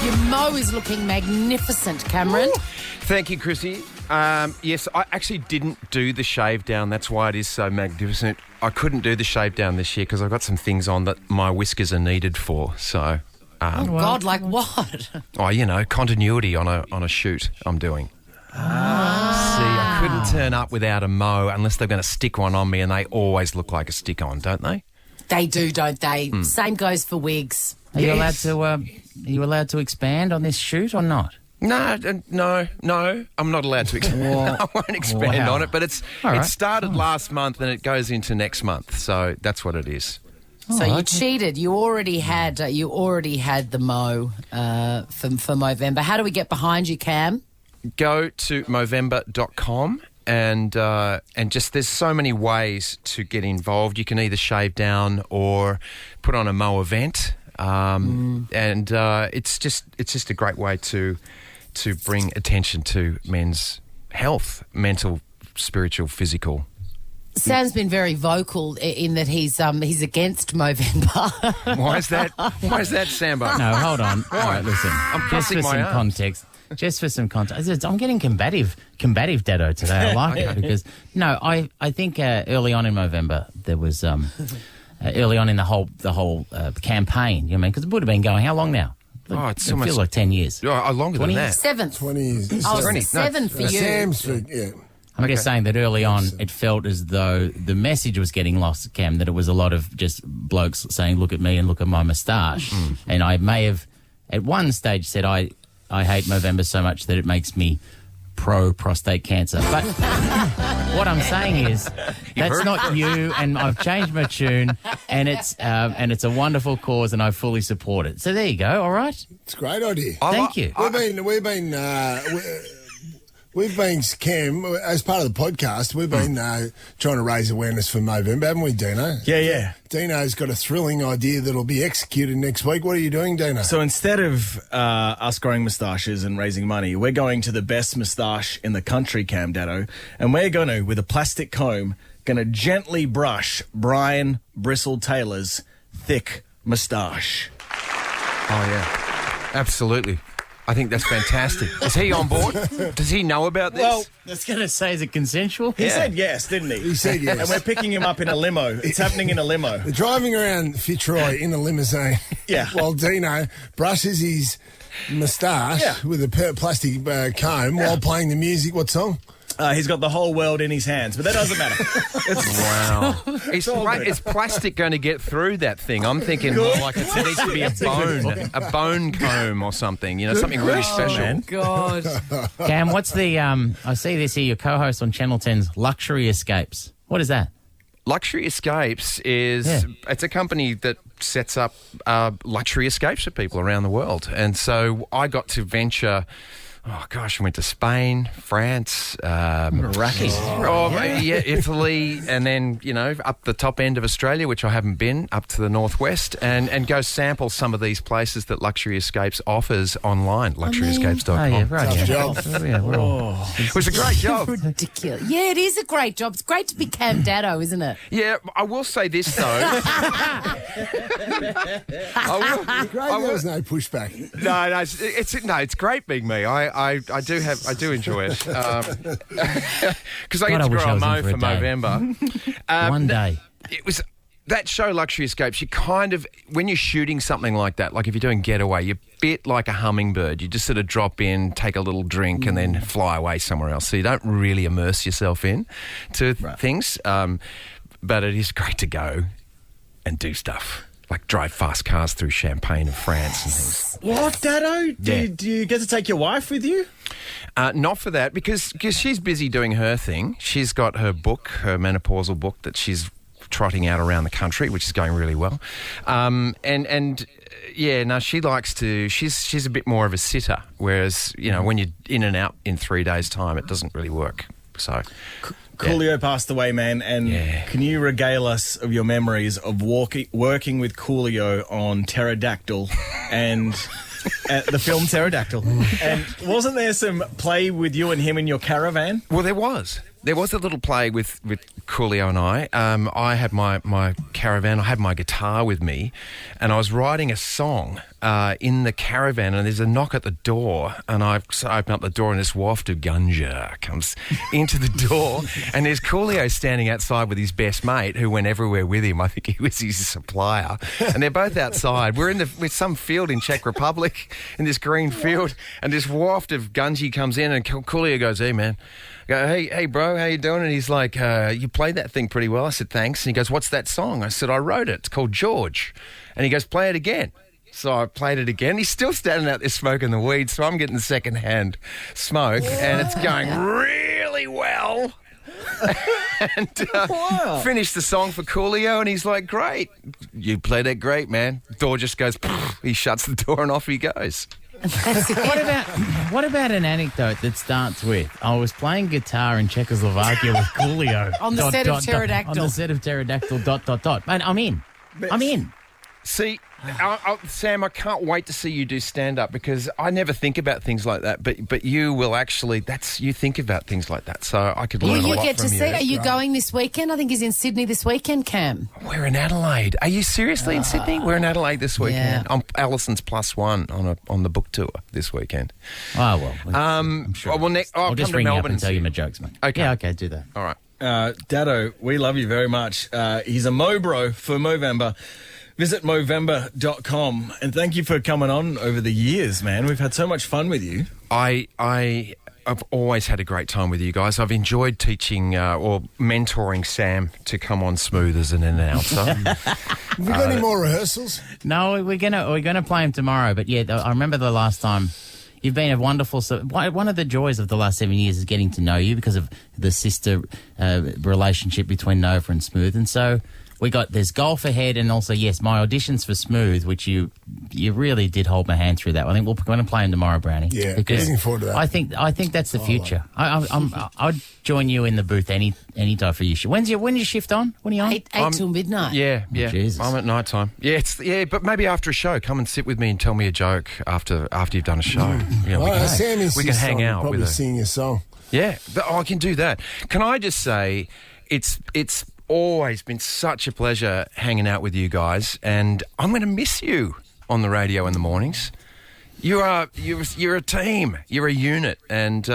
Your Mo is looking magnificent, Cameron. Thank you, Chrissy. Yes, I actually didn't do the shave down. That's why it is so magnificent. I couldn't do the shave down this year because I've got some things on that my whiskers are needed for. So, God, like what? Oh, you know, continuity on a shoot I'm doing. See, I couldn't turn up without a mo unless they're going to stick one on me, and they always look like a stick-on, don't they? They do, don't they? Same goes for wigs. Are you allowed to? Are you allowed to expand on this shoot or not? No, I'm not allowed to expand. I won't expand on it, but it started last month and it goes into next month, so that's what it is. So you cheated. You already had the mo for Movember. How do we get behind you, Cam? Go to Movember.com and just there's so many ways to get involved. You can either shave down or put on a Mo event, and it's just a great way to bring attention to men's health, mental, spiritual, physical. Sam's been very vocal in that he's against Movember. Why is that, Sambo? No, hold on. All right, listen. I'm just crossing for my some arms. context. Just for some context, I'm getting combative Daddo today. I like it because I think early on in Movember there was early on in the whole campaign. You know what I mean, because it would have been going how long now? It feels like 10 years. Oh, longer than that. 20 years. Oh, 7 for you. Sam's for, yeah. I'm just saying that early on it felt as though the message was getting lost, Cam, that it was a lot of just blokes saying, look at me and look at my moustache. And I may have at one stage said I hate Movember so much that it makes me pro-prostate cancer. But what I'm saying is that's not you, and I've changed my tune, and it's a wonderful cause, and I fully support it. So there you go, all right? It's a great idea. Thank you. We've been We've been, Cam, as part of the podcast, we've been trying to raise awareness for Movember, haven't we, Dino? Yeah. Dino's got a thrilling idea that'll be executed next week. What are you doing, Dino? So instead of us growing moustaches and raising money, we're going to the best moustache in the country, Cam Daddo, and we're going to, with a plastic comb, going to gently brush Brian Bristle Taylor's thick moustache. Oh, yeah. Absolutely. I think that's fantastic. Is he on board? Does he know about this? Well, I was going to say, is it consensual? He said yes, didn't he? He said yes. And we're picking him up in a limo. It's happening in a limo. They're driving around Fitzroy in a limousine while Dino brushes his moustache with a plastic comb while playing the music. What song? He's got the whole world in his hands, but that doesn't matter. Wow. Is plastic going to get through that thing? I'm thinking more like it needs to be a bone comb or something, something really special. God. Cam, what's the, I see this here, your co-host on Channel 10's Luxury Escapes. What is that? Luxury Escapes it's a company that sets up luxury escapes for people around the world. And so I got to venture... Oh, gosh, I went to Spain, France. Italy, and then, up the top end of Australia, which I haven't been, up to the northwest, and go sample some of these places that Luxury Escapes offers online, luxuryescapes.com. Oh, yeah, right. Tough job. It was a great job. Ridiculous. Yeah, it is a great job. It's great to be Cam Daddo, isn't it? Yeah, I will say this, though. There's no pushback. No, it's great being me. I do enjoy it because I get to grow a mo for Movember. One day. It was that show, Luxury Escapes. You kind of, when you're shooting something like that, like if you're doing Getaway, you're a bit like a hummingbird. You just sort of drop in, take a little drink, and then fly away somewhere else. So you don't really immerse yourself in to things. But it is great to go and do stuff. Like drive fast cars through Champagne and France and things. What, Daddo? Do you get to take your wife with you? Not for that, because she's busy doing her thing. She's got her book, her menopausal book, that she's trotting out around the country, which is going really well. She likes to... She's a bit more of a sitter, whereas, when you're in and out in 3 days' time, it doesn't really work. So... Coolio passed away, man, and can you regale us of your memories of working with Coolio on Pterodactyl and the film Pterodactyl? And wasn't there some play with you and him in your caravan? Well, there was. There was a little play with Coolio and I. I had my caravan, I had my guitar with me, and I was writing a song in the caravan, and there's a knock at the door, and I open up the door, and this waft of ganja comes into the door, and there's Coolio standing outside with his best mate, who went everywhere with him. I think he was his supplier, and they're both outside. We're with some field in Czech Republic, in this green field, and this waft of gunji comes in, and Coolio goes, "Hey, man." I go, hey, bro, how you doing? And he's like, you played that thing pretty well. I said, thanks. And he goes, what's that song? I said, I wrote it. It's called George. And he goes, play it again. So I played it again. He's still standing out there smoking the weed, so I'm getting secondhand smoke, and it's going really well. And finished the song for Coolio, and he's like, great. You played it great, man. Door just goes, he shuts the door, and off he goes. What about an anecdote that starts with, I was playing guitar in Czechoslovakia with Coolio. On the set of Pterodactyl. On the set of Pterodactyl, ... Man, I'm in. See, Sam, I can't wait to see you do stand-up, because I never think about things like that, but you will actually, you think about things like that, so I could learn a lot from you. You get to see, are you going this weekend? I think he's in Sydney this weekend, Cam. We're in Adelaide. Are you seriously in Sydney? We're in Adelaide this weekend. Yeah. I'm Alison's +1 on the book tour this weekend. Oh, well. I'm sure. I'll just come to ring you up Melbourne and tell you my jokes, mate. Okay. Yeah, okay, do that. All right. Daddo, we love you very much. He's a Mobro for Movember. Visit Movember.com, and thank you for coming on over the years, man. We've had so much fun with you. I've always had a great time with you guys. I've enjoyed teaching or mentoring Sam to come on smooth as an announcer. Have we got any more rehearsals? No, we're gonna play him tomorrow. But yeah, I remember the last time. You've been a wonderful... One of the joys of the last 7 years is getting to know you because of the sister relationship between Nova and Smooth, and so there's golf ahead, and also, yes, my auditions for Smooth, which you really did hold my hand through that. I think we're going to play them tomorrow, Brownie. Yeah, because looking forward to that. I think that's the future. I'd join you in the booth any time for your shift. When's your shift on? When are you on? 8 till midnight. Yeah. Jesus. I'm at night time. Yeah, but maybe after a show, come and sit with me and tell me a joke after you've done a show. Yeah, we can hang out probably with sing a song. Yeah, I can do that. Can I just say, it's always been such a pleasure hanging out with you guys, and I'm going to miss you on the radio in the mornings. You're a team. You're a unit, and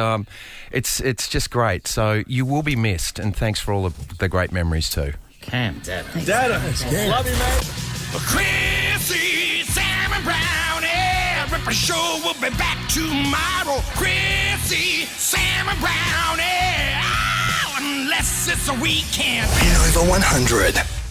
it's just great. So you will be missed, and thanks for all of the great memories too. Cam, Daddo. Daddo. Love you, mate. Chrissy, Sam and Brownie. Ripper Show will be back tomorrow. Chrissy, Sam and Brownie. Oh, unless it's a weekend. Over 100.